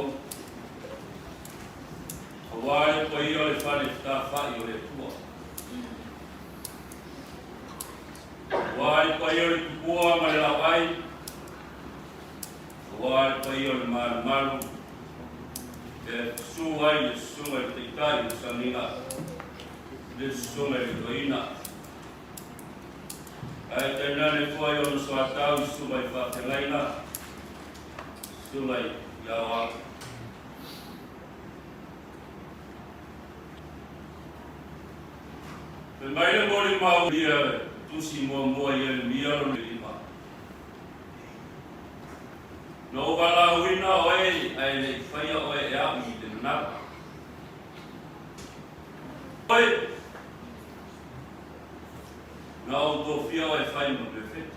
Speaker 6: O Wale kwa hiyo le fale tafa iyo le tua. Wale kwa hiyo le kukua malawai. Wale kwa hiyo le malu. Suai le sunga le tikai usamina. Le sunga le doina. Ai tainane kwa hiyo le suatau sunga le whakelaina. Sunga yawa. Maile mori mau dia tusi mua ia miaro le lima. No wala wina oe ai le whaia oe e au i te nara. Oe na o tō whia oe whai ma perfect.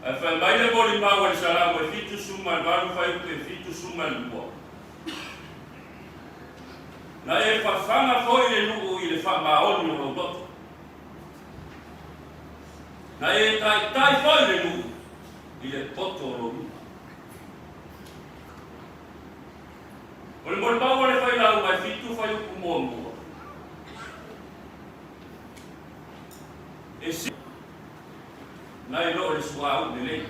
Speaker 6: Ai whai maile mori mau ai saramo e fitu suma e waru whai uke fitu suma e lua. Na e whawhanga foi le nuku i le whamaoni o rodoto. Na e tai foi le nuku i le poto o rodoto. O le mori pau le whai lau mai fitu whai uku mua mua. E si na e loo le suau le lei.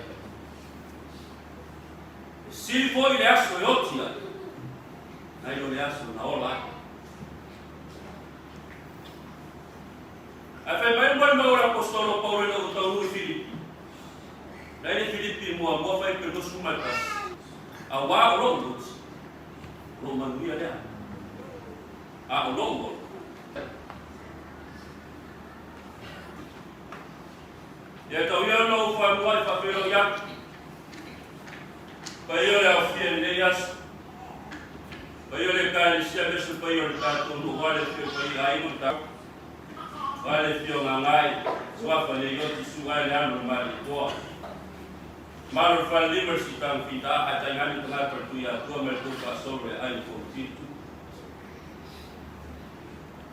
Speaker 6: E si foi le aso e otia. Na e lo le aso na ola. A fe mai mai mai ora apostolo Paulo no tau Filipi. Dai Filipi mo fai per dos sumatas. A wa longos. Roman via dia. A longo. Ya tau ia no fa mai fa pero ya. Pa io le offie Elias. Pa io le cari sia verso pa io tanto no vale che poi ai non ta. Vale fio ngai, sua le yoti suai le anu mali toa. Malu fa liberty tan fita a tangani tanga per tuia tua mer tu fa sobre ai contitu.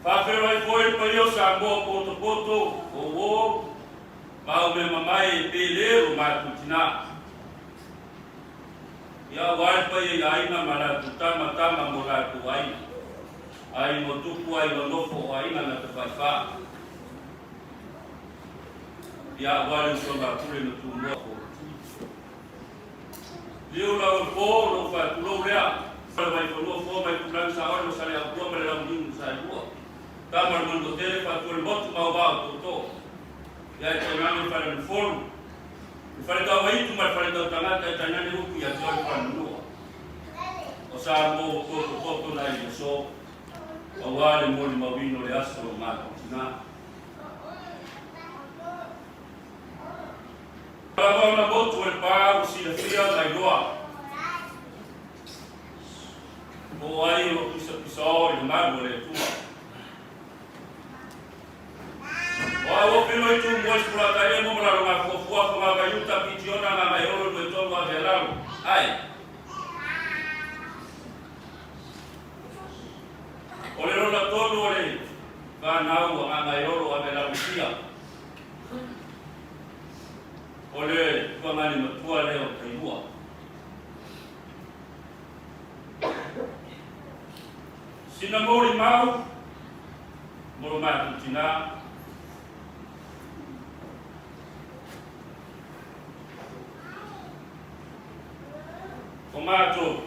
Speaker 6: Fa pero ai foi pa io sa mo poto o mau me mamai pelero ma tutina. Ya wai pa ia aina mala tutama tama mo la tu ai. Ai mo tupu ai no nofo ai na te fa. Ya wale soba kule no tumua ko. Leo la po no fa tulo rea. Fa mai ko no fo mai kulan sa ora sa le ko mai la mun sa ko. Ta mar mun do tele fa tu el bot ma ba to. Ya te ngani fa le form. Fa le ta vai tu mai fa le ta tanga ta ngani ku ya so fa no. O sa mo ko na i so. O wale mo ni mabino le aso ma na. Kalau nak buat tuan pau sila fia mai doa. Boai o pisau di mana boleh tu. Wah, o pelo itu buat sekolah kaya mau melakukan kofua pemakai tapi Jiona Gagaeolo Avealalo. Ai. Oleh orang tua oleh kanau Gagaeolo Avealalo dia. Oleh pangani matua leo Tailua. Sinamori mau moromat tina tomato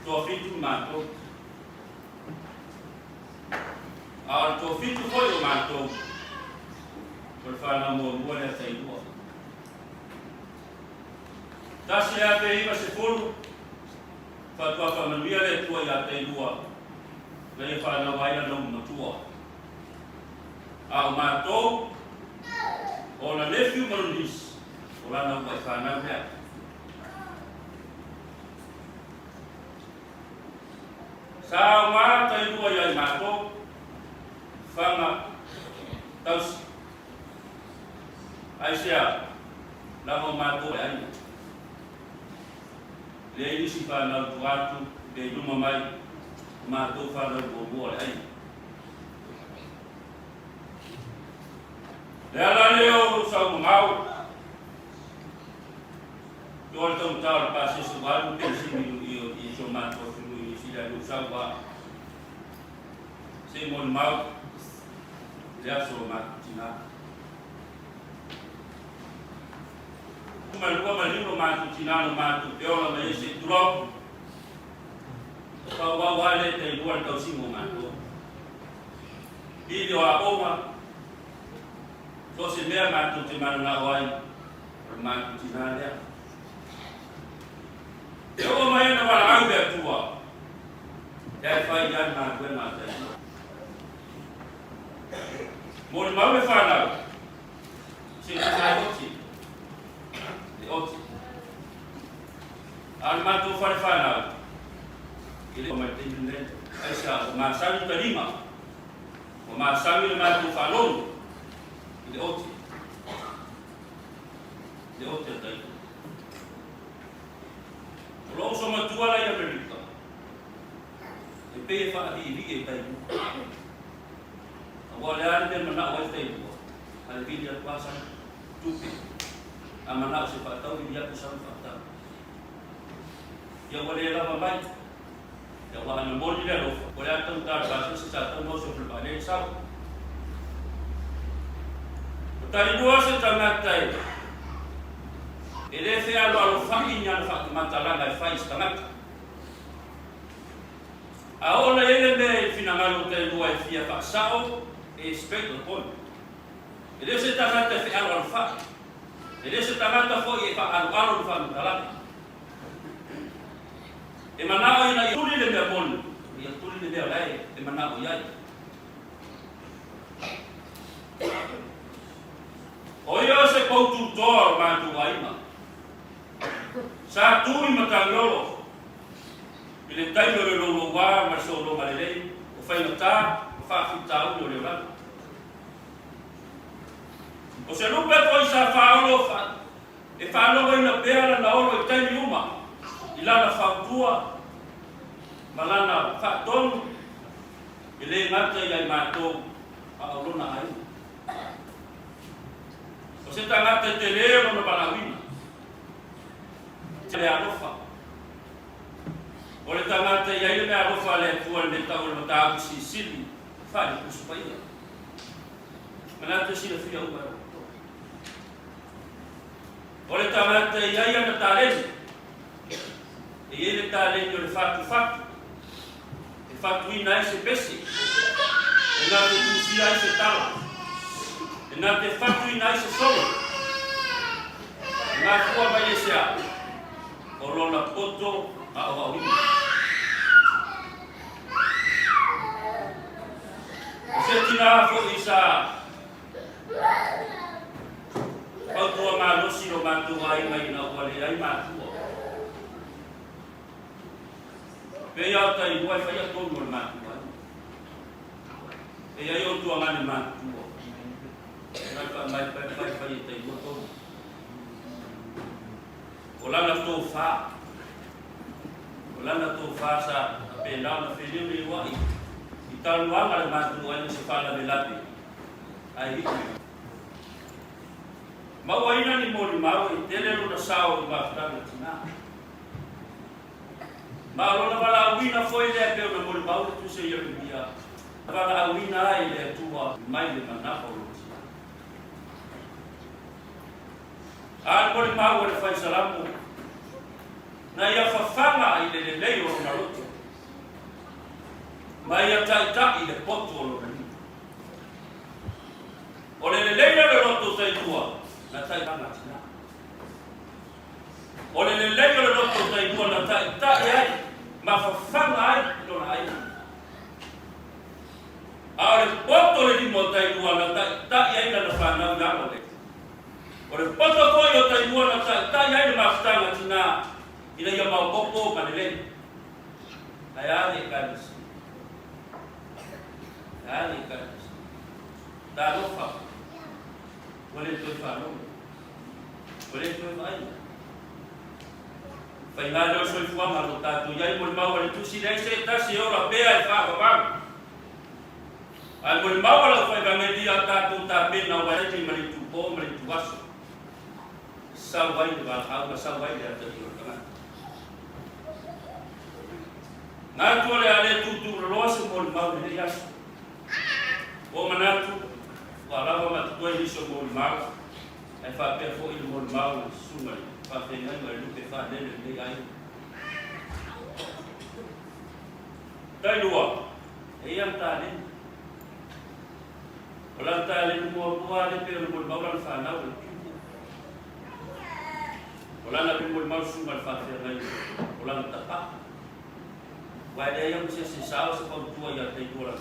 Speaker 6: tofitu mato al tofitu foi o mato per fare amor buone a Tailua. Tasi a te iba se furu fa tua familia le tua ya Tailua. Le fa na vai na no tua. A mato o na nephew mondis. O la na vai fa na me. Sa ma Tailua ya mato fa na taus Aisyah, lama mato ai. Le isi fa na tuatu de luma mai mato fa na bobo ai. Le ala leo sa mau. Tol tong tal pasi subaru pensimi i somat ko sunu sila lusawa. Simon mau dia somat Cina. Kumaluwa malino matu Cina no matu piola mai se drop. Kau wale te buat kau simo matu. Video apa so se mea matu te mana na wai matu Cina dia. Eu mai na wala au be tua. Dai fai gan ma kwe ma te. Mo ma me fa na. Se na oti. Di oti. Al ma tu fa na. Ile ma te ni ne. Ai sa ma sa ni kalima. O ma sa ni ma tu fa long. Ile oti. Ile oti tai. Lo so ma tua la ya Amerika. E pe fa di e tai. Awal ya de mana wa tai. Al video pasa tupi. Amana se fa tau dia ku sam fa tau. Ya wale la mai. Ya wa na mo dia lo. Wala tang ta sa sa tau mo so fa le sa. Tari dua se tanga tai. Ele fea lo faki nya fa matalanga fa istanga. Aola ele me finangalo te dua fia fa sao e specto pon. Ele se tanga te fea lo fa. Ele se tanga ta fo e fa alo fa matalanga. E manao ina tuli le me pon. Ia tuli le me lai e manao yai. Oyo se pou tutor ma tu aima. Sa tui matangolo. Ile tai lo wa ma so lo malele, o fai nota, o fa fita o le ora. O se no pe foi sa fa lo fa. E fa lo ina pera na o tai uma. Ila na fa tua. Malana fa ton. Ile ngata ia mato a lo na ai. O se tanga te telero no balawina. Le alofa. Ole tangata ia ile me alofa le tua le tau le mata si sili. Fa le kusupaia. Manate si le fia uba. Ole tangata ia ia na talen. E ile talen le fatu. E fatu ina ese pesi. E na te tusia ese tala. E na te fatu ina ese solo. Na fua vai ese a. Olona poto a awawi. Se tina fo isa. Kau tua malusi lo bantu ai mai na wale ai matu. Pe ya tai dua fa ya ton mo matu. E ya yo tua ngane matu. Na fa mai pa tai mo ton. Olana tofa sa pena na filio ni wai italwa ngale matu ai se fala belati ai mawaina ni mo ni mau itele no sao ma fana tina malo na bala wina foi le pe no mo mau tu se yo dia bala wina ai le tua mai le mana ko al por mau le fai salamu na ia fafanga i le lei o na roto mai ia tai le poto o ni o le lei le roto tai tua na tai banga tina o le lei le roto tai tua na tai ai ma fafanga ai no ai a le poto le mo tai tua na tai ai na fana na o le o le poto ko yo tai tua na tai ai ma fanga tina ila ia mau popo kanele aya ni kanis da no fa wale to fa no wale to ai fa ina no so fu ma ro ta tu ia mo ma wale tu si dai se ta si ora pe ai fa ba al mo ma wala fa ga me dia ta tu ta pe na wale ti mari tu po mari tu vaso Salvai de Valhalla, salvai de Ataíra. Natu le ale tutu rosa mo mau de yas. O manatu wala ma tu e iso mo mau. E fa pe fo il mo mau suma. Fa te ngai ma lu te fa nele le ai. Tailua e yang ta ne. Wala ta le mo le pe mo mau la fa na o. Wala na pe mo mau suma fa te ngai. Wala ta pa. Why they young says house about 2 years they go like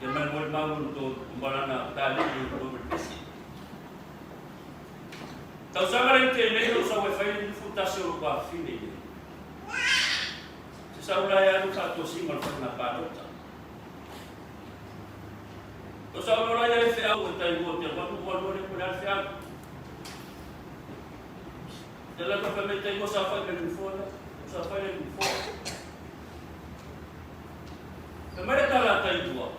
Speaker 6: the man will mount to Marana Tali over busy. So somebody came in so we find Futasio about feeling. So I look at to sing on the Padota. So I fell with I would the one would have found. The lot of them they go suffering before, suffering before. Kemarin kalau Tailua,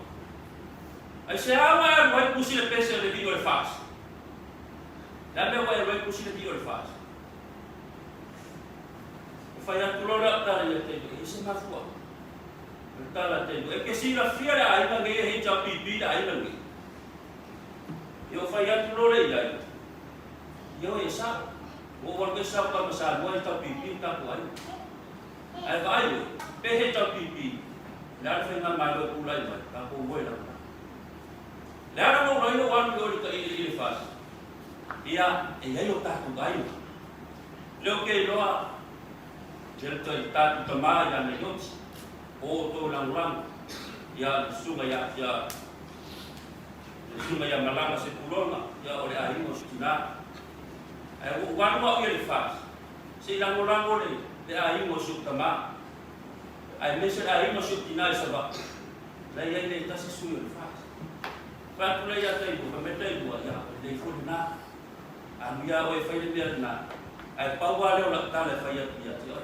Speaker 6: siapa yang pusi le pesa le video fast, dan mereka yang pusi le video fast. Faya tulora tali le Tailua, isi mafua, tala Tailua. Ekesi la fiera ai bangi hija pipi ai bangi. Yo faya tulora ia, yo esa, wo warga siapa besar, wo hija pipi tak buai. Ai bayu, pe hija pipi. Lalu saya nak malu pulai buat, tak boleh lah. Lalu mau lalu orang itu ini fas, ia yo tak tu gayu. Lalu ke doa, jadi tak tu temah yang lejut, tu orang ya sungai ya malang sepuluh lah, ya oleh ahli muslimah. Orang ini fas, silang orang boleh, dia ahli muslim temah. Ai mesel ai no sut dinai sabak. La ia nei tasi suyo fas. Fa tu ia tai bu, me tai bu ya, dei fu na. Amia oi fa ile na. Ai pa wa le la ta le fa ia ia ti oi.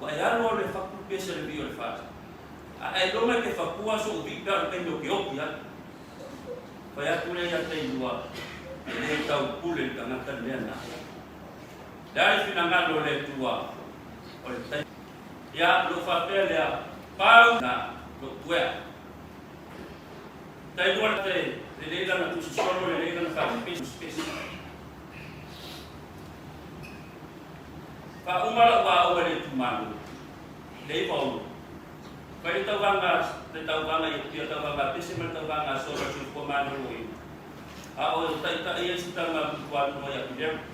Speaker 6: Wa ia no le fa ku pese le bio le fas. Ai do me ke fa ku aso vi da pe no ke o ya. Fa ia tu ia tai bu. Ele tau pule ka na ta le na. Dai finangalo le tua. Oi tai ya lo papel ya pau na lo tua dai guarda le lega na tu solo le lega na fa pes fa umara wa le tu manu dei pau pai tau vanga ia tau vanga pes me tau vanga so tu comando lui a o tai ia sita ma kwa no ya pidem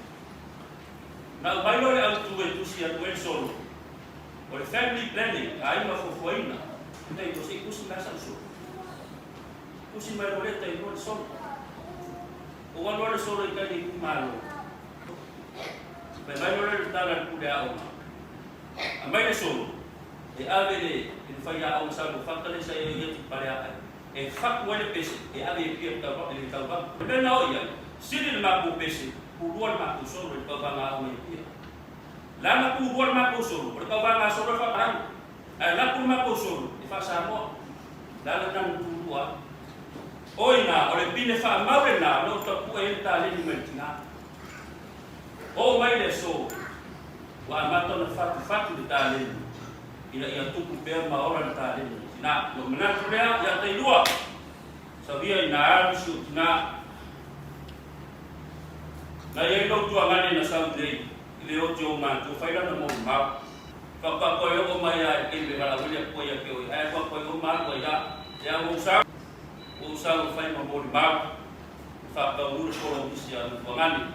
Speaker 6: na vai lo le auto tu sia tu solo. Oleh family planning, ai ma fofoina. Kita itu sih kusi nasa so. Kusi mai boleh tai no so. O valor solo ikan di malo. Mai boleh talan kuda au. Amai solo. Ave de faya au sa fakta le saya ia pada fak wale pesi. Ave pia ta ba le ta ba. Ben au ia. Sidil ma bu pesi. Kuduan ma ku solo ta ba ma au ia. Lama ku buat mak usul, berkau bang asal berfakran. Laku mak usul, ifasa mo. Dalam nang dua. Oina, oleh bine fa maurena, no tak ku enta le mentina. Oh mai le so. Wa maton fatu di tali. Ila ia tu ku ber ma orang tali. Na, lo menak dia ya Tailua. Sabia ina asu na. Na ye lo tu angane na saudei. Leo cuma tu fai la mo ma ka pa ko yo ma ya ke be la wele ko ya ke o ai ko yo ma ko ya usa fai mo ma fa ka ur ko lo bisia no ngani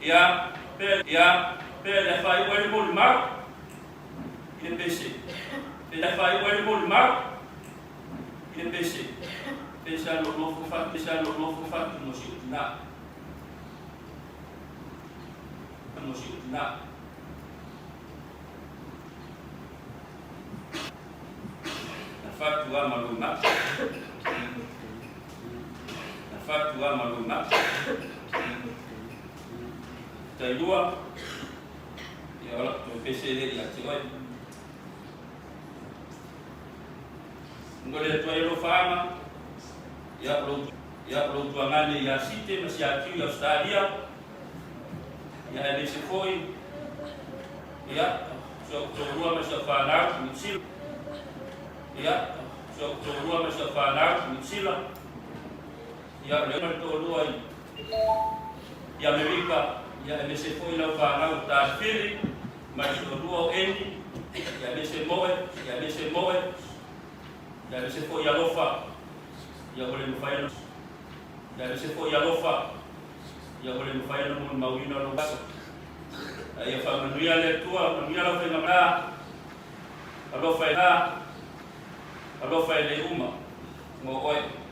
Speaker 6: ya pe la fai wele mo ma ile pese pe la fai wele mo ma ile pese pesa lo no fa no si na musik na fatwa maluma Tailua ya Allah tu pesele ya tioi ngole tu elo fama ya lo ia lo tuangane ia site masiatiu ia Australia ia ele se foi ia so rua mas falar New Zealand ia so rua mas falar New Zealand ia le mar to rua ia Amerika ia ele se foi la falar ta fili mas rua eni ia ele se moe ia ele se moe ia ele se foi ia lofa ia boleh mufanya ia se foi ia lofa ia boleh mufanya no mawina no baso ia fa manuia le tua manuia la fenga na alo fa le uma mo oi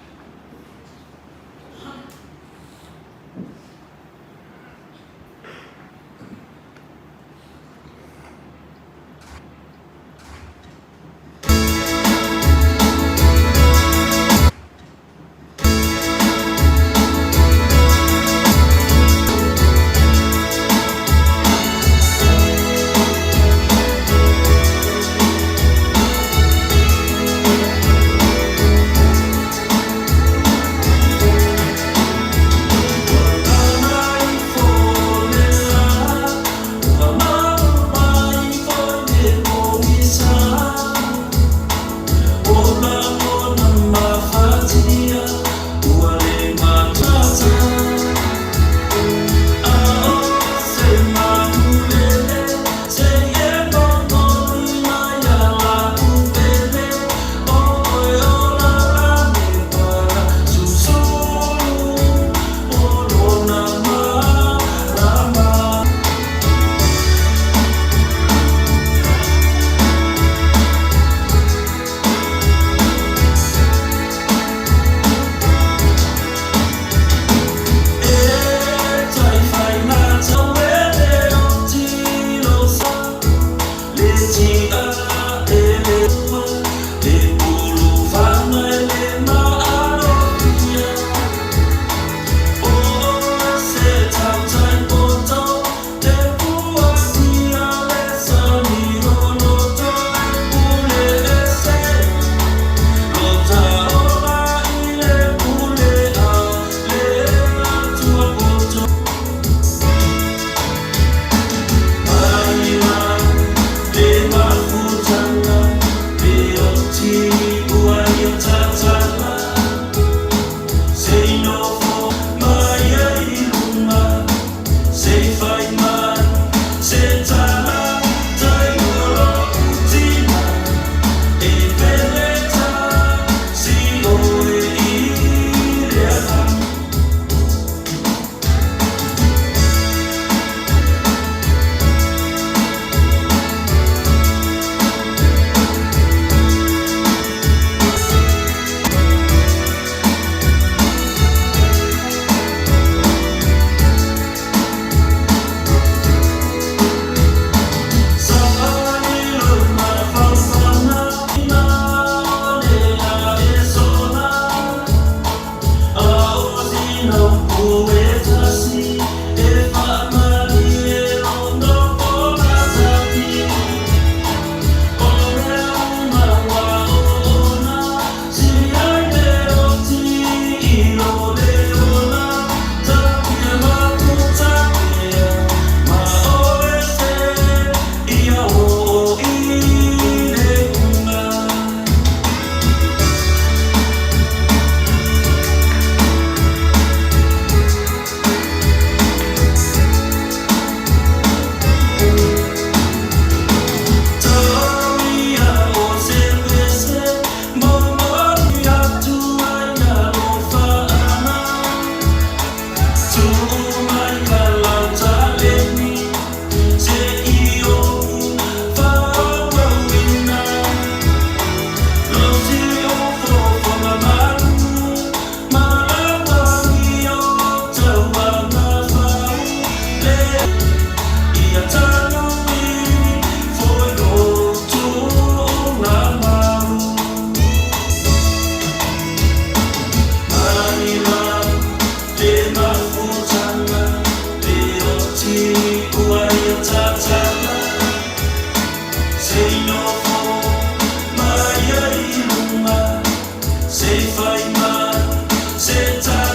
Speaker 7: Say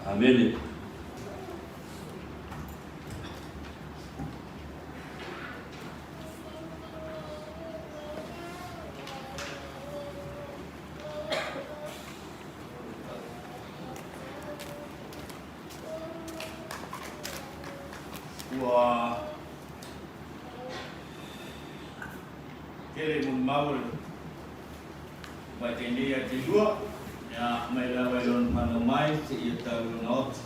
Speaker 6: Amen. Wa kele mun maul batende ya Tailua ya mai la welon panomai se ita lunot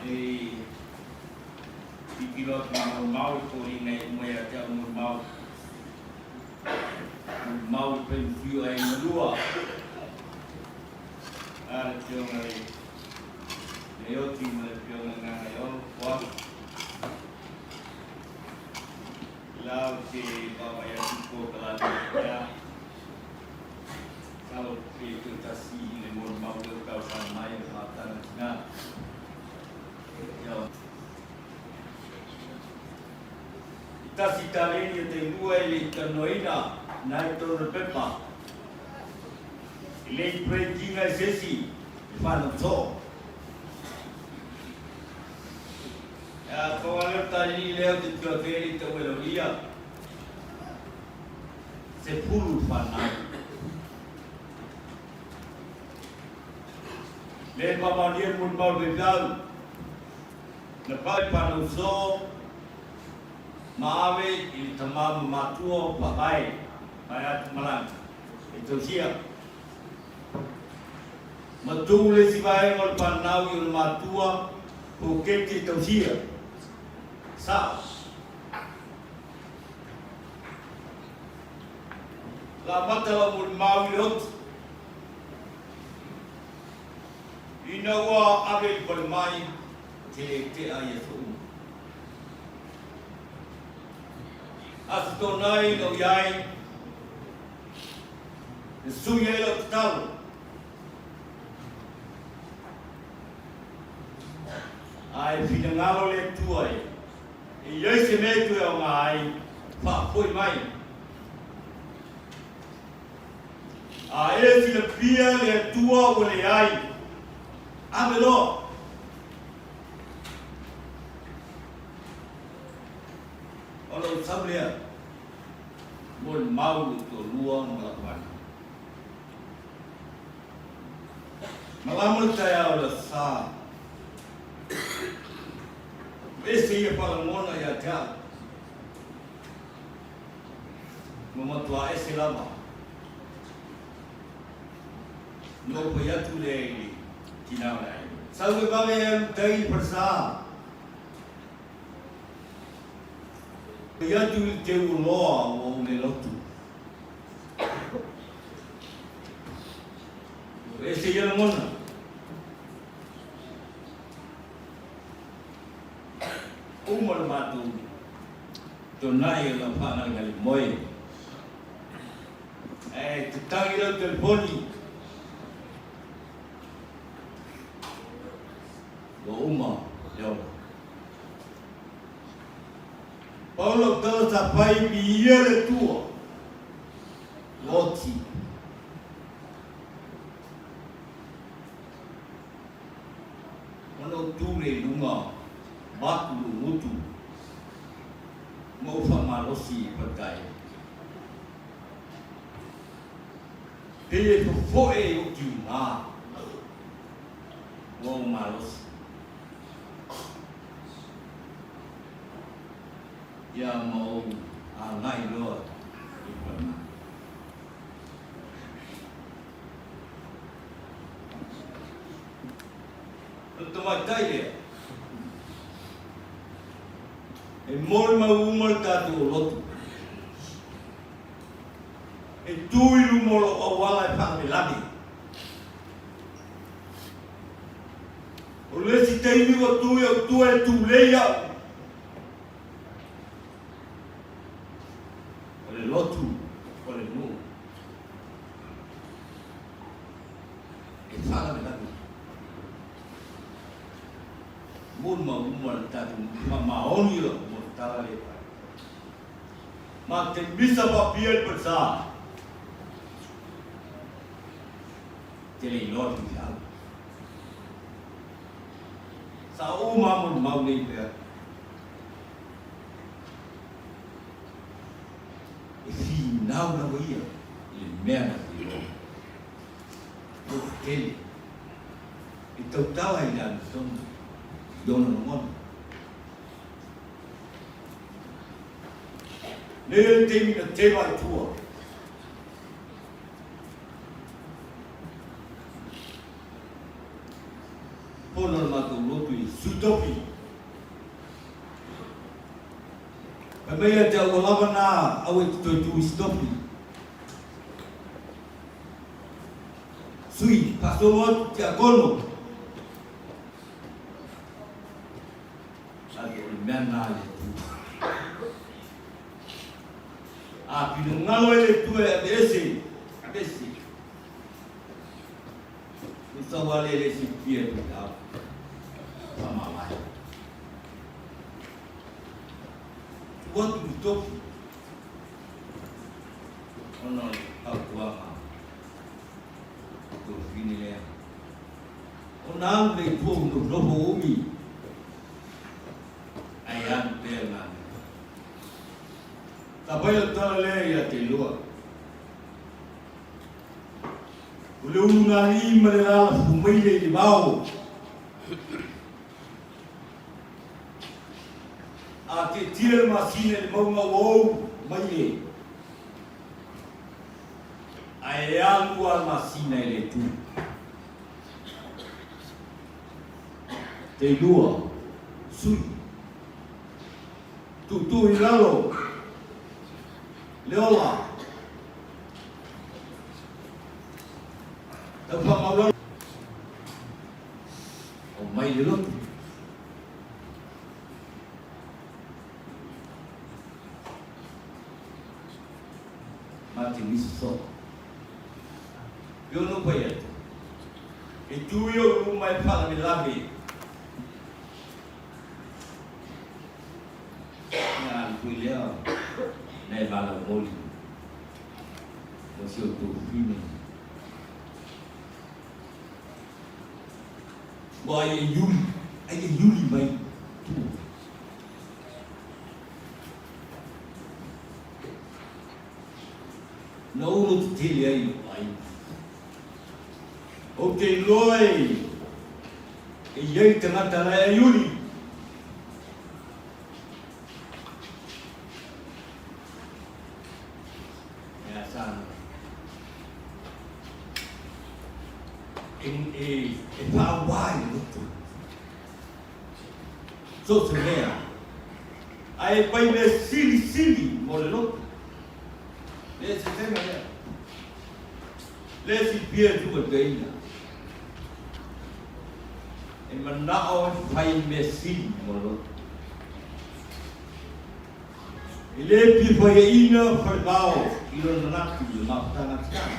Speaker 6: di pilot mun maul ko ini mai ya mun maul pen fiu ai dua ar tiong ai Leo tim Leo Gagaeolo kuat lau si bawa yang cukup kelana kalau itu kasih lemon mau kau sama yang mata nak kita si kali ni tengok ini kenoina naik turun pepa ini perinting sesi mana so kalau tadi lewat di kafeteria terbelia, 10 panas. Lepas malam mun mau begal, lepas panuso, maave il tamam matuo pakai, bayat malam itu siap. Matulis si bayat mal panau il matua, buket itu siap. Sao lama dalam mun mau lihat inawa abel bermain te ayat astonai no yai suya lo tahu ai pinangalo le tuai Ia se metu e o ngai fa foi mai a e si le pia le tua o le ai amelo o lo sablia mon mau to luang melakukan malamul taya o sa esse ia para mona ya já mamatua esse lama no podia tu le kinau lai sabe bame dai persa podia tu te ulo o me lotu esse ia mona umur matu tunai la panang kali moi tetang ilo telefoni wa umma yo Paulo kalau sampai biar tua loti ono tule lunga batu mutu mau famalosi pakai ele foi o que mau malos ya mau angai lo untuk matai dia mol mau tatu lotu tuilu mol awala pamilami oleh si taimi wa tu leia oleh lotu oleh nu fala milami mol mau tatu maoni lo tala lepa makin bisa papier besar
Speaker 7: te le lo tu ya sa o ma mo mau nei pe e fi nau na ia le mea na te lo o te e tau tawa i la son dona no mon le te mi na te vai tua pono ma tu lotu i sutopi pa mea te au lava na au e tu stopi sui pasomo te akono ake o mea na le tu a pino ngalo ele tu e abese ni sawale ele si pia tu ta sama mai what you talk ono au tua tu fini le ona le tu no lobo umi ayan perna tapai ta le ya te lua ule una ni ma le la fumai le bao a te tira masina le maunga wou mai le a e alua masina le tu te lua sui tu i lalo leola tau whamaura o mai le lotu mati misi so yo no pai atu e tu yo mai pala mi labi na kuilea na vala moli o seu tu fine boy yuli mai tu no no tele aí pai o te loi e yei te mata la yuli ya san e pa wai no tu so se vea ai pai me sili mo le lotu le se tema le si pia tu e gaina e manao fai me si mo lo e le pi fai ina Falevao i lo naki i ma tana tana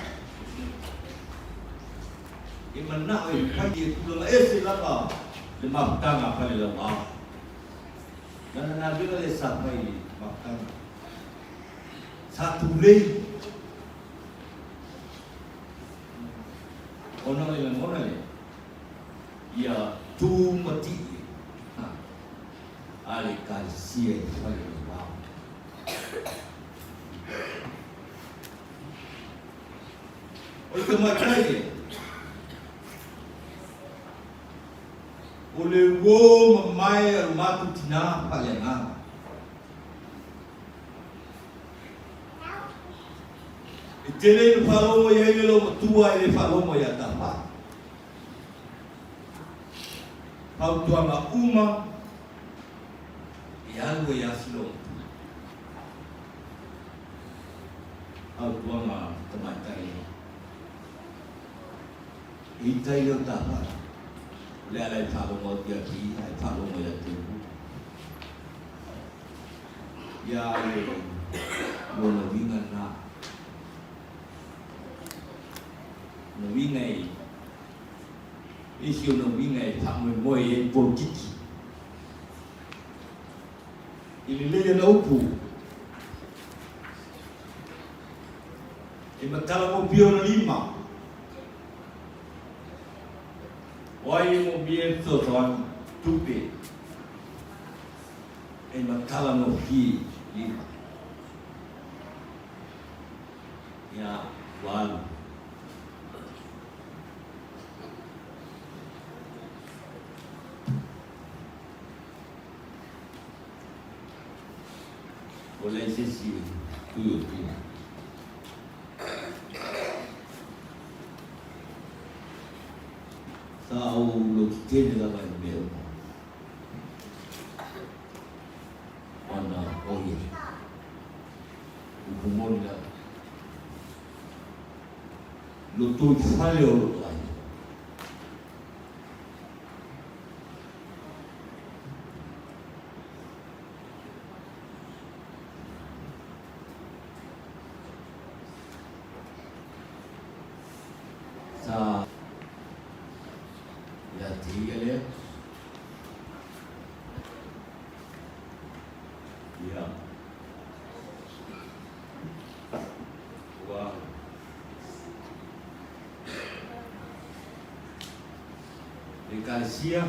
Speaker 7: e manao e fai e tu la ese lava le ma tana Falevao na bila le sa fai ma tana satu lei ona le ia tu mati ale kalsia e fale wow o te matai o le wo mai al matu tina pale nga tele no falomo ia ele lo tua ele falomo ia tapa pau tua ma uma ia lo ia silo au tua ma tamatai i tai lo tapa le ala falomo ia ki ai falomo ia tu ia le lo vinga na no vingai isi no vingai tamu moi e politiki ili le na upu e matala mo pio na lima Wai mo bie to toan tupe. E matala no ki lima. Ya walu. Oleh sesi tu. Sao lo tiene la mai meu. Ana oye. Ukumona. Lo tu Falevao lo ai. Sa ya tiga le ya wow Dikasia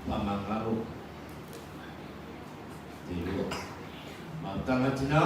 Speaker 7: mamangalo Tailua Matanga tina